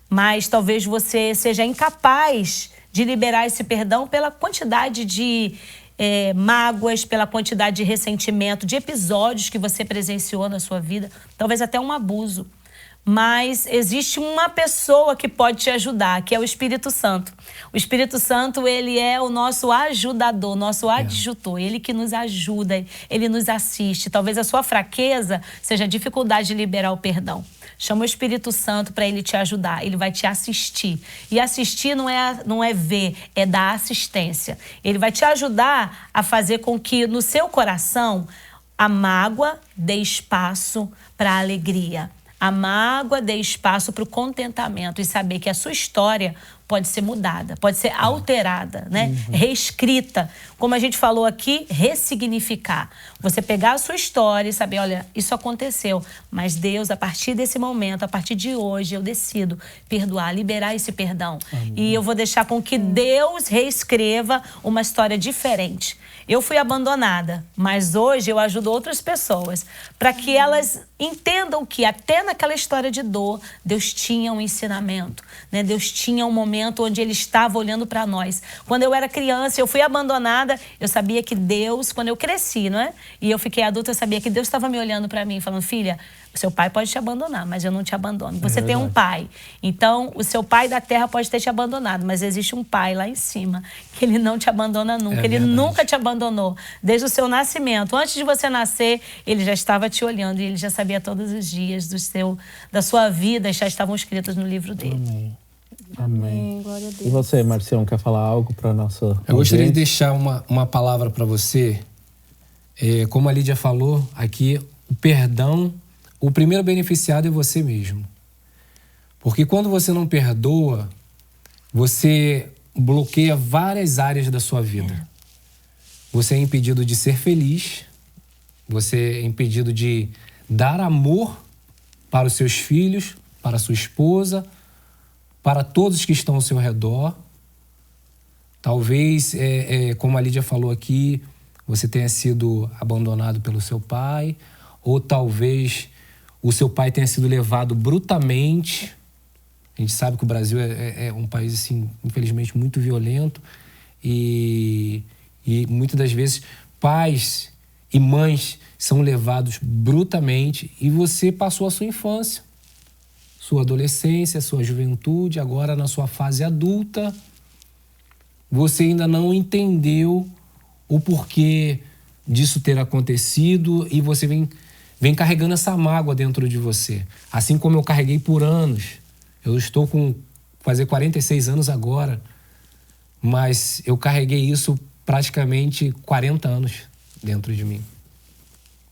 Mas talvez você seja incapaz de liberar esse perdão pela quantidade de mágoas, pela quantidade de ressentimento, de episódios que você presenciou na sua vida, talvez até um abuso. Mas existe uma pessoa que pode te ajudar, que é o Espírito Santo. O Espírito Santo, ele é o nosso ajudador, nosso adjutor. Ele que nos ajuda, ele nos assiste. Talvez a sua fraqueza seja a dificuldade de liberar o perdão. Chama o Espírito Santo para ele te ajudar. Ele vai te assistir. E assistir não é ver, é dar assistência. Ele vai te ajudar a fazer com que no seu coração a mágoa dê espaço para a alegria. A mágoa dê espaço para o contentamento e saber que a sua história pode ser mudada, pode ser alterada, né? Reescrita. Como a gente falou aqui, ressignificar. Você pegar a sua história e saber, olha, isso aconteceu, mas Deus, a partir desse momento, a partir de hoje, eu decido perdoar, liberar esse perdão. Amém. E eu vou deixar com que Deus reescreva uma história diferente. Eu fui abandonada, mas hoje eu ajudo outras pessoas para que elas entendam que até naquela história de dor, Deus tinha um ensinamento, né? Deus tinha um momento onde Ele estava olhando para nós. Quando eu era criança, eu fui abandonada, eu sabia que Deus, quando eu cresci, não é? E eu fiquei adulta, eu sabia que Deus estava me olhando para mim, falando, filha, o seu pai pode te abandonar, mas eu não te abandono. Você tem um pai. Então, o seu pai da terra pode ter te abandonado, mas existe um pai lá em cima que ele não te abandona nunca. Ele nunca te abandonou. Desde o seu nascimento. Antes de você nascer, ele já estava te olhando e ele já sabia todos os dias da sua vida, já estavam escritos no livro dele. Amém. Amém. Glória a Deus. E você, Marcião, quer falar algo para nossa Eu gostaria de deixar uma palavra para você. Como a Lídia falou aqui, o perdão, o primeiro beneficiado é você mesmo. Porque quando você não perdoa, você bloqueia várias áreas da sua vida. Você é impedido de ser feliz, você é impedido de dar amor para os seus filhos, para a sua esposa, para todos que estão ao seu redor. Talvez, como a Lídia falou aqui, você tenha sido abandonado pelo seu pai, ou talvez o seu pai tenha sido levado brutalmente. A gente sabe que o Brasil é um país, assim, infelizmente, muito violento. E muitas das vezes pais e mães são levados brutalmente e você passou a sua infância, sua adolescência, sua juventude, agora na sua fase adulta, você ainda não entendeu o porquê disso ter acontecido e você vem carregando essa mágoa dentro de você. Assim como eu carreguei por anos. Eu estou com fazer 46 anos agora, mas eu carreguei isso praticamente 40 anos dentro de mim.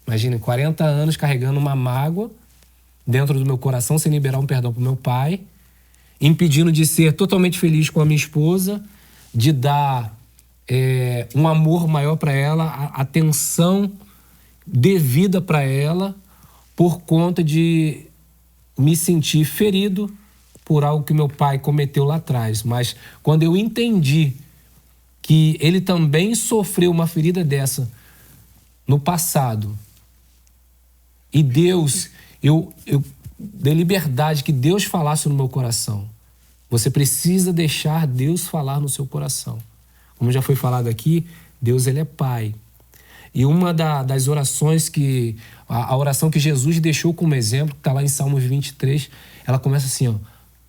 Imagina, 40 anos carregando uma mágoa dentro do meu coração, sem liberar um perdão para o meu pai, impedindo de ser totalmente feliz com a minha esposa, de dar um amor maior para ela, a atenção devida para ela, por conta de me sentir ferido por algo que meu pai cometeu lá atrás. Mas quando eu entendi que ele também sofreu uma ferida dessa no passado. E Deus, eu dei liberdade que Deus falasse no meu coração. Você precisa deixar Deus falar no seu coração. Como já foi falado aqui, Deus, ele é Pai. E uma das orações que... A oração que Jesus deixou como exemplo, que está lá em Salmos 23, ela começa assim, ó.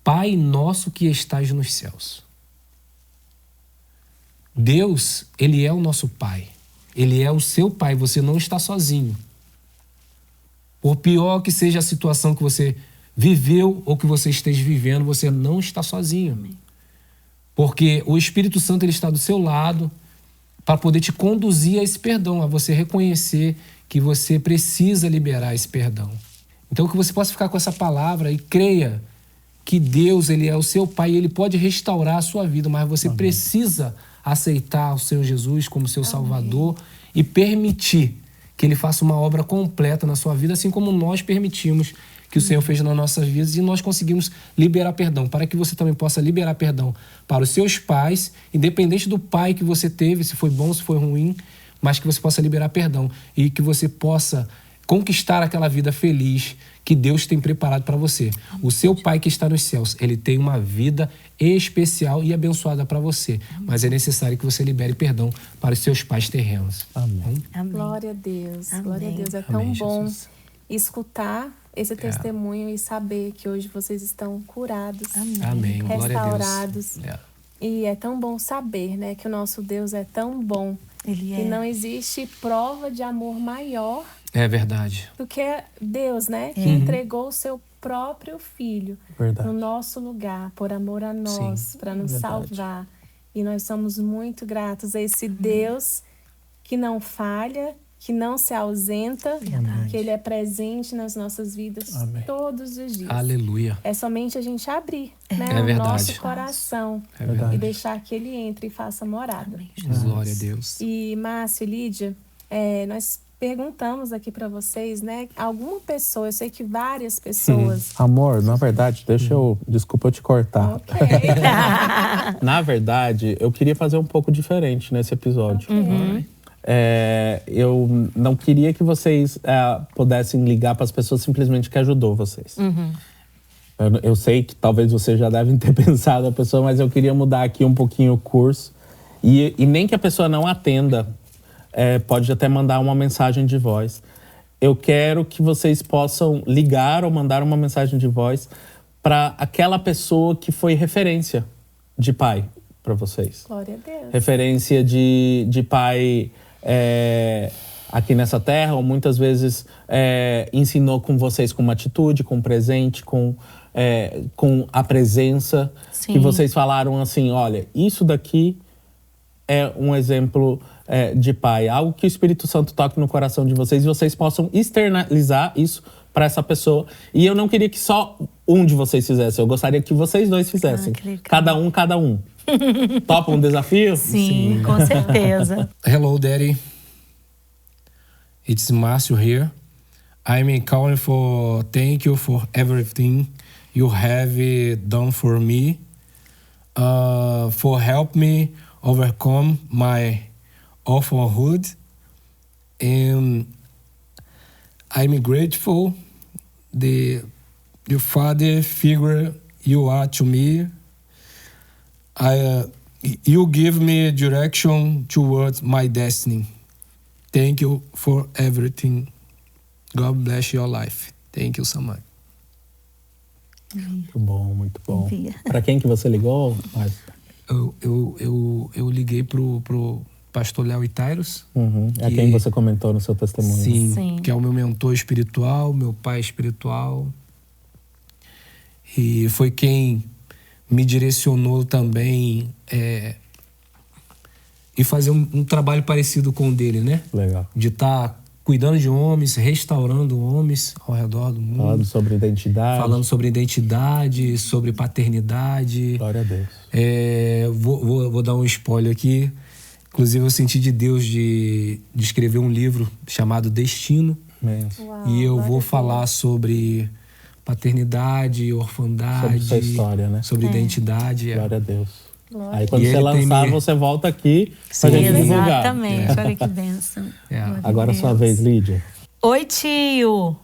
Pai nosso que estás nos céus. Deus, ele é o nosso Pai. Ele é o seu Pai. Você não está sozinho. Por pior que seja a situação que você viveu ou que você esteja vivendo, você não está sozinho. Porque o Espírito Santo, ele está do seu lado para poder te conduzir a esse perdão, a você reconhecer que você precisa liberar esse perdão. Então, que você possa ficar com essa palavra e creia que Deus, ele é o seu Pai e ele pode restaurar a sua vida, mas você precisa aceitar o Senhor Jesus como seu Salvador e permitir que ele faça uma obra completa na sua vida, assim como nós permitimos que o Senhor fez nas nossas vidas e nós conseguimos liberar perdão, para que você também possa liberar perdão para os seus pais, independente do pai que você teve, se foi bom, se foi ruim, mas que você possa liberar perdão e que você possa conquistar aquela vida feliz que Deus tem preparado para você. O seu Pai que está nos céus, ele tem uma vida especial e abençoada para você, mas é necessário que você libere perdão para os seus pais terrenos. Amém. Amém. Glória a Deus. Amém. Glória a Deus. É tão Amém, bom Jesus. escutar esse testemunho e saber que hoje vocês estão curados, Amém. Glória a Deus. restaurados. E é tão bom saber, né, que o nosso Deus é tão bom. Ele Que é. não existe prova de amor maior É verdade. do que Deus, né? Que entregou o seu próprio filho Verdade. no nosso lugar, por amor a nós, para nos salvar. E nós somos muito gratos a esse Deus que não falha, que não se ausenta, que ele é presente nas nossas vidas todos os dias. Aleluia. É somente a gente abrir, né, É o verdade. nosso coração É verdade. e deixar que ele entre e faça morada. Glória a Deus. E Márcio e Lídia, nós perguntamos aqui para vocês, né? Alguma pessoa, eu sei que várias pessoas. Amor, na verdade, desculpa eu te cortar. Ok. Na verdade, eu queria fazer um pouco diferente nesse episódio. Eu não queria que vocês pudessem ligar para as pessoas simplesmente que ajudou vocês. Eu sei que talvez vocês já devem ter pensado a pessoa, mas eu queria mudar aqui um pouquinho o curso. E nem que a pessoa não atenda, pode até mandar uma mensagem de voz. Eu quero que vocês possam ligar ou mandar uma mensagem de voz para aquela pessoa que foi referência de pai para vocês. Glória a Deus. Referência de pai aqui nessa terra, ou muitas vezes ensinou com vocês com uma atitude, com um presente, com a presença. Sim. Que vocês falaram assim, olha, isso daqui é um exemplo de pai. Algo que o Espírito Santo toque no coração de vocês e vocês possam externalizar isso para essa pessoa. E eu não queria que só um de vocês fizesse, eu gostaria que vocês dois fizessem. que legal. Cada um. Topa um desafio? Sim, com certeza. Hello, Daddy. It's Márcio here. I'm calling for thank you for everything you have done for me, for help me overcome my orphanhood, and I'm grateful the father figure you are to me. You give me direction towards my destiny. Thank you for everything. God bless your life. Thank you so much. Muito bom, muito bom. Envia. Para quem que você ligou? Eu liguei pro pastor Léo Itairos. É quem você comentou no seu testemunho. Sim, Sim. que é o meu mentor espiritual, meu pai espiritual. E foi quem me direcionou também e fazer um trabalho parecido com o dele, né? Legal. De estar cuidando de homens, restaurando homens ao redor do mundo. Falando sobre identidade. Falando sobre identidade, sobre paternidade. Glória a Deus. Vou dar um spoiler aqui. Inclusive, eu senti de Deus de escrever um livro chamado Destino. Mesmo. Uau, E eu glória vou a falar sobre paternidade, orfandade. Sobre sua história, né? Sobre identidade. Glória a Deus. Aí quando E você ele lançar, tem- você volta aqui pra gente divulgar. Exatamente, olha que bênção. Glória a Agora é sua Deus. vez, Lídia. Oi, tio.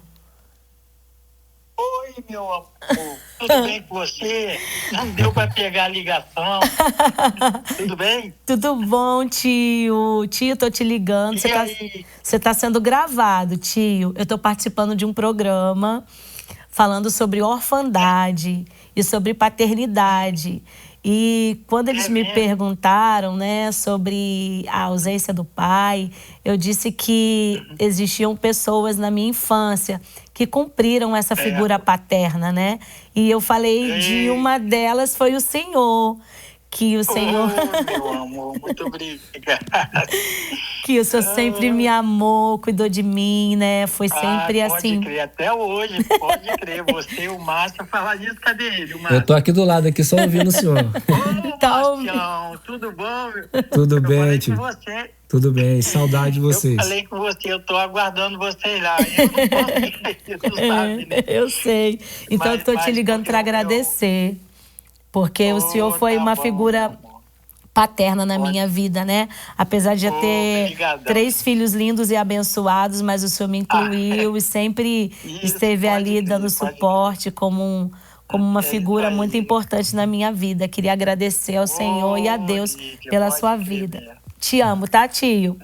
Oi, meu amor. Tudo bem com você? Não deu para pegar a ligação. Tudo bem? Tudo bom, tio? Tio, tô te ligando. E aí? Você tá sendo gravado, tio. Eu tô participando de um programa falando sobre orfandade e sobre paternidade. E quando eles me perguntaram, né, sobre a ausência do pai, eu disse que existiam pessoas na minha infância que cumpriram essa figura paterna, né? E eu falei de uma delas foi o senhor, que o senhor Oh, meu amor, muito obrigado. que o senhor sempre me amou, cuidou de mim, né? Foi sempre Pode assim. crer, até hoje, pode crer. Você e o Márcio, falar disso, cadê ele, o Márcio? Eu tô aqui do lado, aqui só ouvindo o senhor. Ô, Então- Marcião, tudo bom? Meu? Tudo Eu bem, falei tio? com você. Tudo bem, saudade de vocês. Eu falei com você, eu tô aguardando vocês lá. Eu não posso ir, tu sabe, né? Eu sei. Então eu tô te ligando para agradecer. Porque o senhor foi tá uma bom, figura tá bom. paterna na minha vida, né? Apesar de eu ter Obrigadão. 3 filhos lindos e abençoados, mas o senhor me incluiu e sempre Isso, esteve pode ali crer, dando pode suporte como uma figura aí. muito importante na minha vida. Queria agradecer ao Senhor e a Deus Lídia, pela pode sua crer vida. mesmo. Te amo, tá, tio?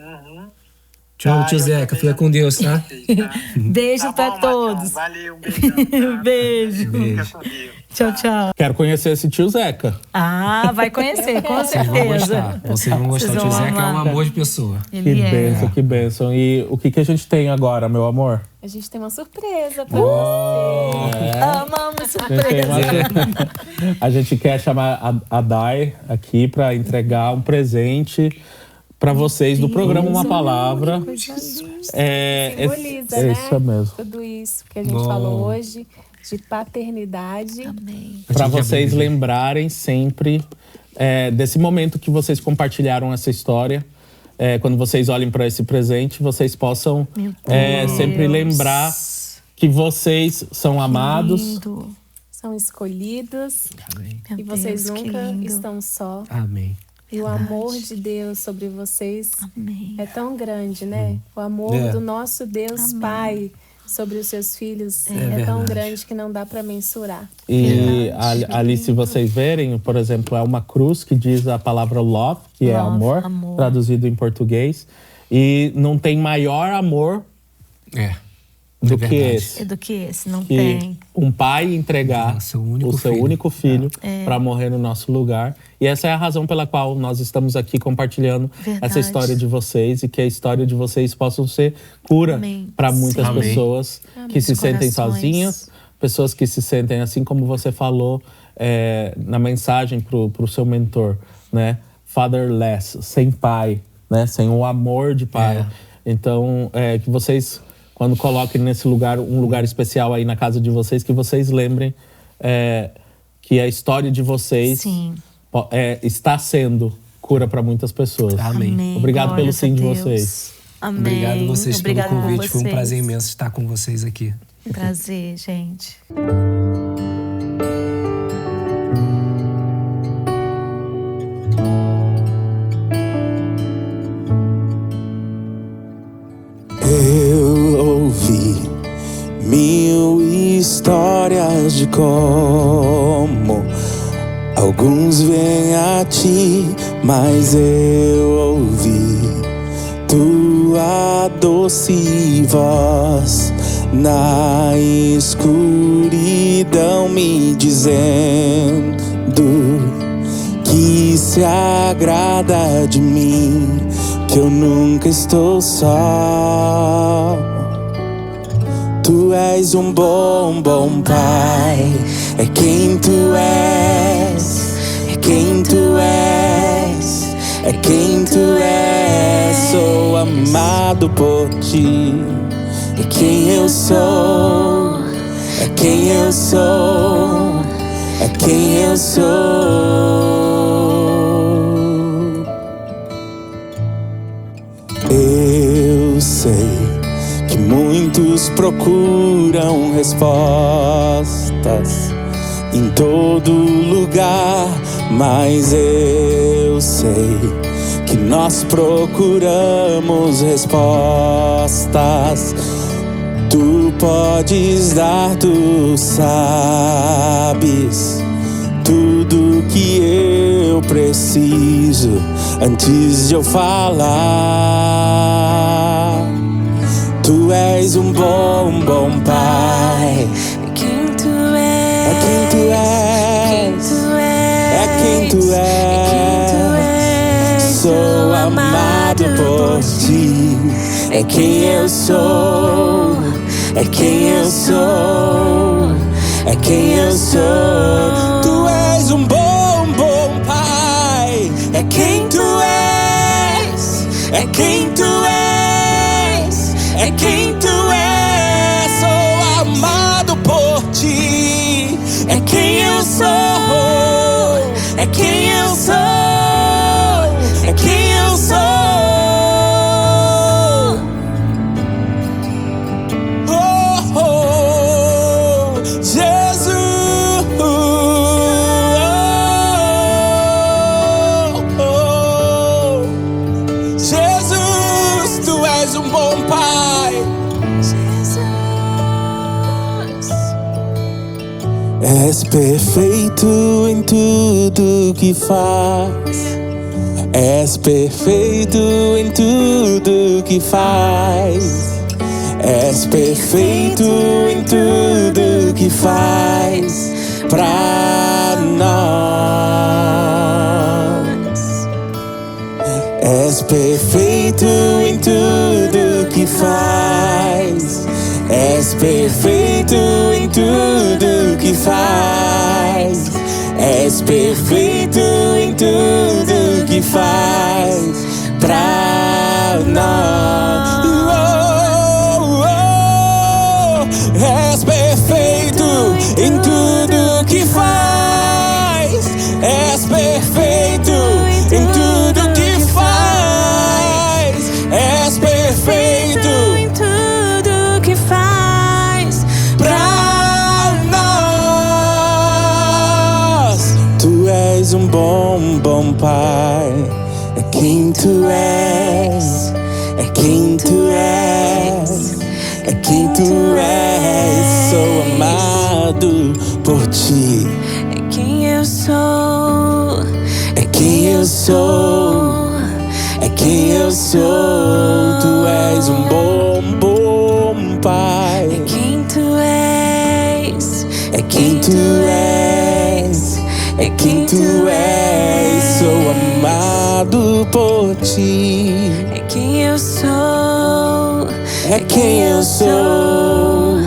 Te amo, tio eu Zeca. também Fica com amo Deus, tá? vocês, tá? Beijo Tá pra bom, Marcião, todos. valeu, um beijão. Tá? Beijo. Fica com Deus. Tchau, tchau. Quero conhecer esse tio Zeca. Ah, vai conhecer, com Vocês vão certeza. gostar. Vocês vão gostar. O Vocês tio vão Zeca é um amar. amor de pessoa. Ele Que é. bênção, que bênção. E o que a gente tem agora, meu amor? A gente tem uma surpresa pra você. Amamos A gente, tem surpresa. a gente quer chamar a Dai aqui para entregar um presente para vocês do programa Uma Palavra. Simboliza, né? Isso mesmo. Tudo isso que a gente Bom. falou hoje de paternidade. Amém. Para Gente, vocês é bem- lembrarem sempre desse momento que vocês compartilharam essa história. Quando vocês olhem para esse presente, vocês possam sempre Deus. lembrar que vocês são amados. Lindo. São escolhidos Amém. Meu e vocês Deus, que nunca lindo. estão só. Amém. E o amor de Deus sobre vocês Amém. é tão grande, né? O amor É. do nosso Deus Pai sobre os seus filhos é tão verdade. grande que não dá para mensurar. E ali, se vocês verem, por exemplo, é uma cruz que diz a palavra love, que é Love, amor, amor. traduzido em português. E não tem maior amor É. do É que verdade. esse. É do que esse, não Que tem. um pai entregar Ah, seu único o seu filho. único filho para morrer no nosso lugar. E essa é a razão pela qual nós estamos aqui compartilhando Verdade. essa história de vocês e que a história de vocês possam ser cura Amém. para muitas Amém. pessoas que se sentem Corações. sozinhas, pessoas que se sentem assim como você falou na mensagem pro seu mentor, né? Fatherless, sem pai, né? Sem o amor de pai. Então, que vocês, quando coloquem nesse lugar, um lugar especial aí na casa de vocês, que vocês lembrem que a história de vocês Sim. está sendo cura para muitas pessoas. Amém. Amém. Obrigado pelo Glórias sim de a Deus. vocês. Amém. Obrigado a vocês Obrigada pelo por convite. Foi um vocês. prazer imenso estar com vocês aqui. Prazer, gente. Eu ouvi 1000 histórias de como alguns vêm a ti, mas eu ouvi tua doce voz na escuridão me dizendo que se agrada de mim, que eu nunca estou só. Tu és um bom, bom pai, é quem tu és, é quem tu és, é quem tu és. Sou amado por ti, é quem eu sou, é quem eu sou, é quem eu sou. Eu sei que muitos procuram respostas em todo lugar, mas eu sei que nós procuramos respostas. Tu podes dar, tu sabes tudo que eu preciso antes de eu falar. Tu és um bom, bom pai. Quem tu és, É quem tu és, é quem tu és. Sou amado por ti. É quem eu sou, é quem eu sou, é quem eu sou. Tu és um bom, bom pai. É quem tu és, é quem tu és, é quem tu és. Sou amado por ti. É quem eu sou, é quem eu sou, é quem eu sou. És perfeito em tudo que faz. És perfeito em tudo que faz. És perfeito em tudo que faz pra nós. És perfeito em tudo que faz. És perfeito em tudo que faz. És perfeito em tudo que faz pra nós. És perfeito em tudo que faz. És perfeito em tudo que faz. És perfeito em tudo que faz pra nós. Tu és um bom, bom pai. É quem tu és, é quem tu és, é quem tu és. Sou amado por ti. É quem eu sou, é quem eu sou, é quem eu sou. Tu és um bom, bom pai. É quem tu és, é quem tu és, é quem tu és. Sou amado por ti. É quem eu sou, é quem eu sou,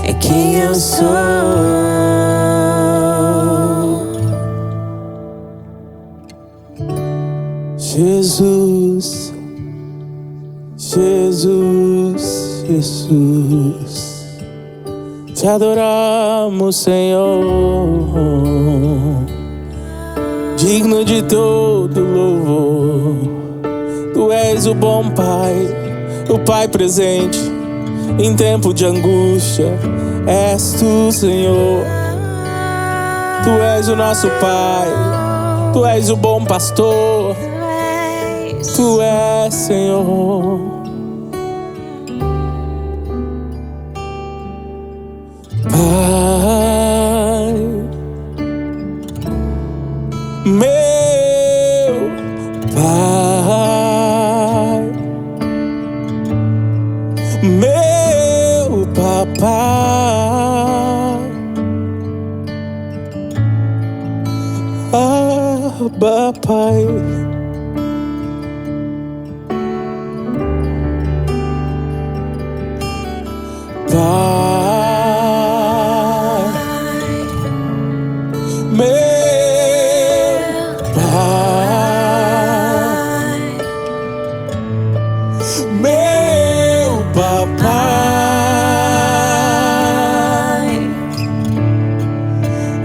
é quem eu sou. Jesus, Jesus, Jesus, te adoramos, Senhor, digno de todo louvor. Tu és o bom Pai, o Pai presente em tempo de angústia. És tu, Senhor. Tu és o nosso Pai, tu és o bom pastor. Tu és, Senhor. Pai, meu Pai, meu papai, Abba, Pai. Pai, meu Pai, meu papai,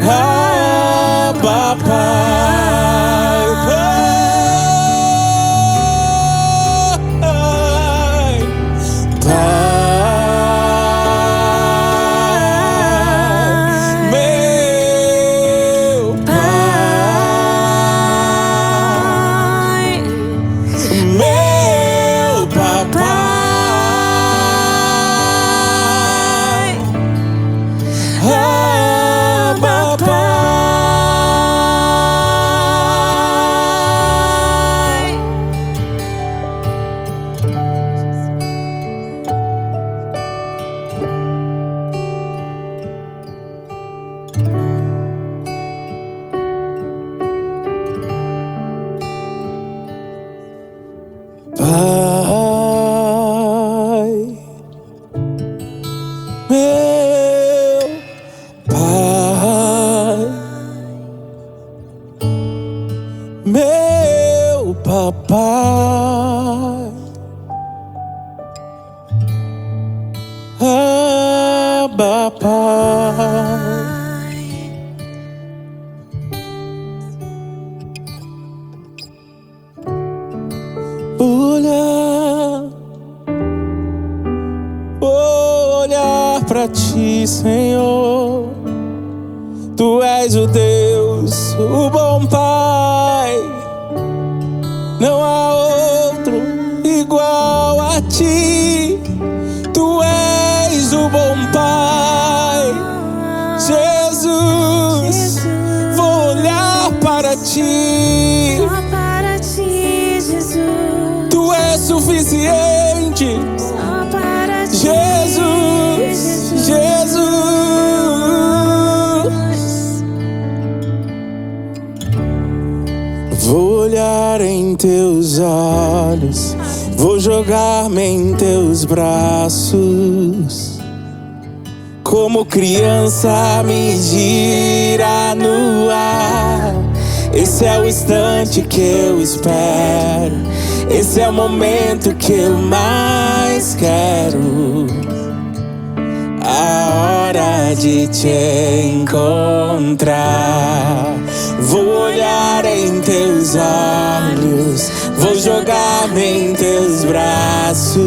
Abba, Pai, Pai. Pai, meu Pai, meu Papai, Abba Pai. Vou olhar pra ti, Senhor. Tu és o Deus, o bom Pai. Não há outro igual a ti. Tu és o bom Pai, Jesus. Vou olhar para ti. Só para ti, Jesus. Tu és suficiente, Só para ti, Jesus, Jesus. Vou olhar em teus olhos, vou jogar-me em teus braços. Como criança me gira no ar. Esse é o instante que eu espero. Esse é o momento que eu mais quero. A hora de te encontrar. Vou olhar em teus olhos, vou jogar-me em teus braços.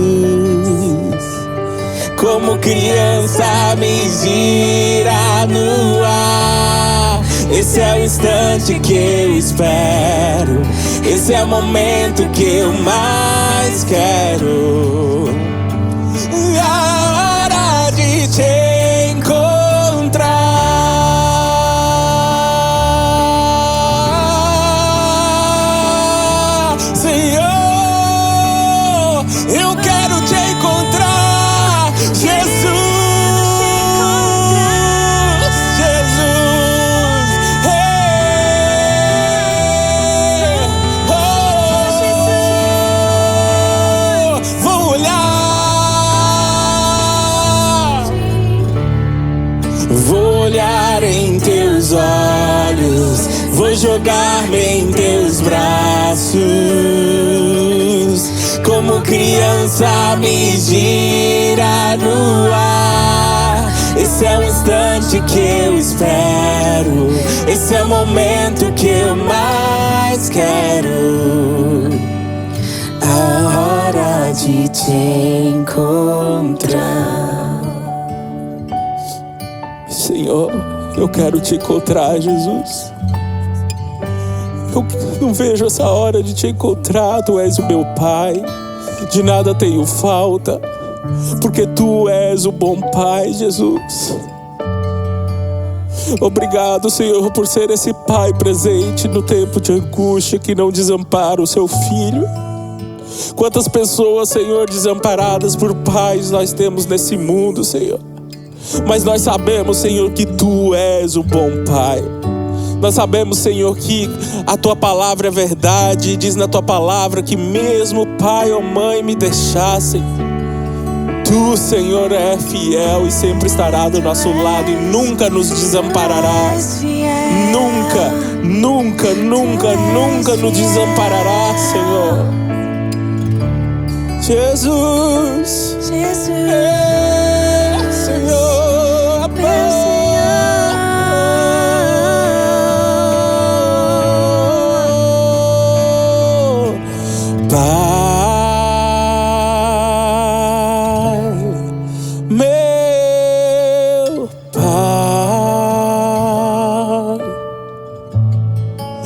Como criança me gira no ar. Esse é o instante que eu espero. Esse é o momento que eu mais quero. A hora de te encontrar, Senhor. Eu quero te encontrar, Jesus. Vou olhar em teus olhos, vou jogar-me em teus braços. Como criança me gira no ar. Esse é o instante que eu espero. Esse é o momento que eu mais quero. A hora de te encontrar. Senhor, eu quero te encontrar, Jesus. Eu não vejo essa hora de te encontrar. Tu és o meu Pai, de nada tenho falta, porque Tu és o bom Pai, Jesus. Obrigado, Senhor, por ser esse Pai presente no tempo de angústia, que não desampara o seu filho. Quantas pessoas, Senhor, desamparadas por pais nós temos nesse mundo, Senhor. Mas nós sabemos, Senhor, que Tu és o bom Pai. Nós sabemos, Senhor, que a Tua palavra é verdade. Diz na Tua palavra que mesmo pai ou mãe me deixassem, Tu, Senhor, é fiel e sempre estará do nosso lado e nunca nos desampararás. Nunca, nunca, nunca, nunca nos desamparará, Senhor. Jesus, Jesus. Senhor.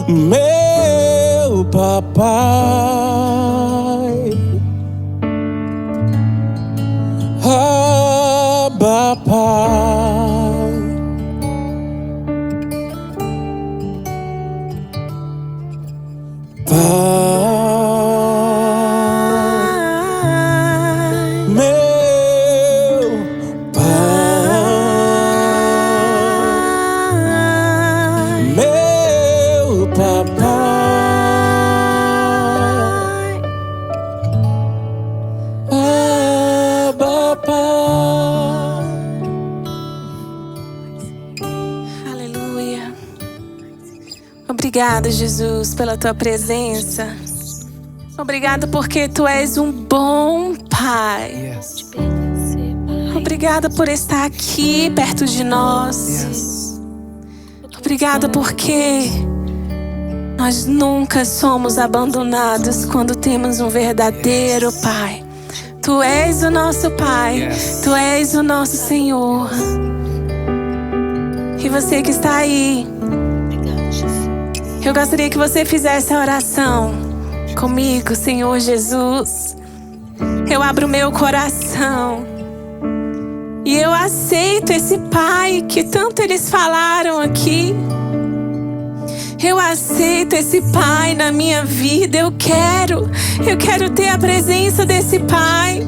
Meu papai, Abba Pai, Pai, meu Pai, meu papai. Obrigada, Jesus, pela tua presença. Obrigada porque tu és um bom Pai. Yes. Obrigada por estar aqui perto de nós. Yes. Obrigada porque nós nunca somos abandonados quando temos um verdadeiro Pai. Tu és o nosso Pai. Yes. Tu és o nosso Senhor. E você que está aí, eu gostaria que você fizesse a oração comigo. Senhor Jesus, eu abro meu coração e eu aceito esse Pai que tanto eles falaram aqui. Eu aceito esse Pai na minha vida. Eu quero ter a presença desse Pai.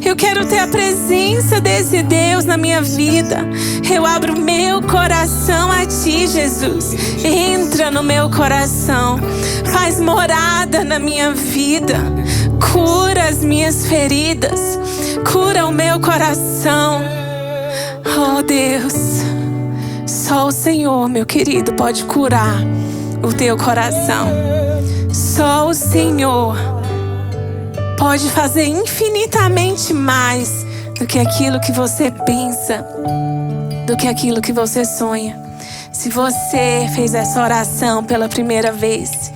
Eu quero ter a presença desse Deus na minha vida. Eu abro meu coração a Ti, Jesus. Entra no meu coração. Faz morada na minha vida. Cura as minhas feridas. Cura o meu coração. Oh, Deus. Só o Senhor, meu querido, pode curar o teu coração. Só o Senhor pode fazer infinitamente mais do que aquilo que você pensa, do que aquilo que você sonha. Se você fez essa oração pela primeira vez,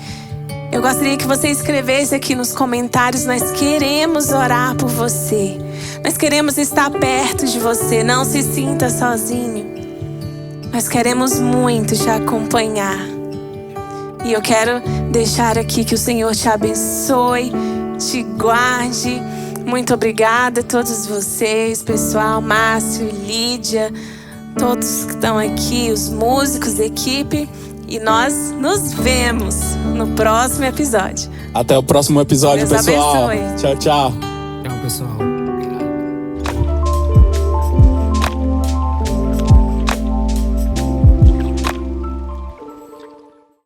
eu gostaria que você escrevesse aqui nos comentários. Nós queremos orar por você. Nós queremos estar perto de você. Não se sinta sozinho. Nós queremos muito te acompanhar. E eu quero deixar aqui que o Senhor te abençoe, te guarde. Muito obrigada a todos vocês, pessoal, Márcio, Lídia, todos que estão aqui, os músicos da equipe. E nós nos vemos no próximo episódio. Até o próximo episódio, Deus pessoal. abençoe. Tchau, tchau. Tchau, pessoal.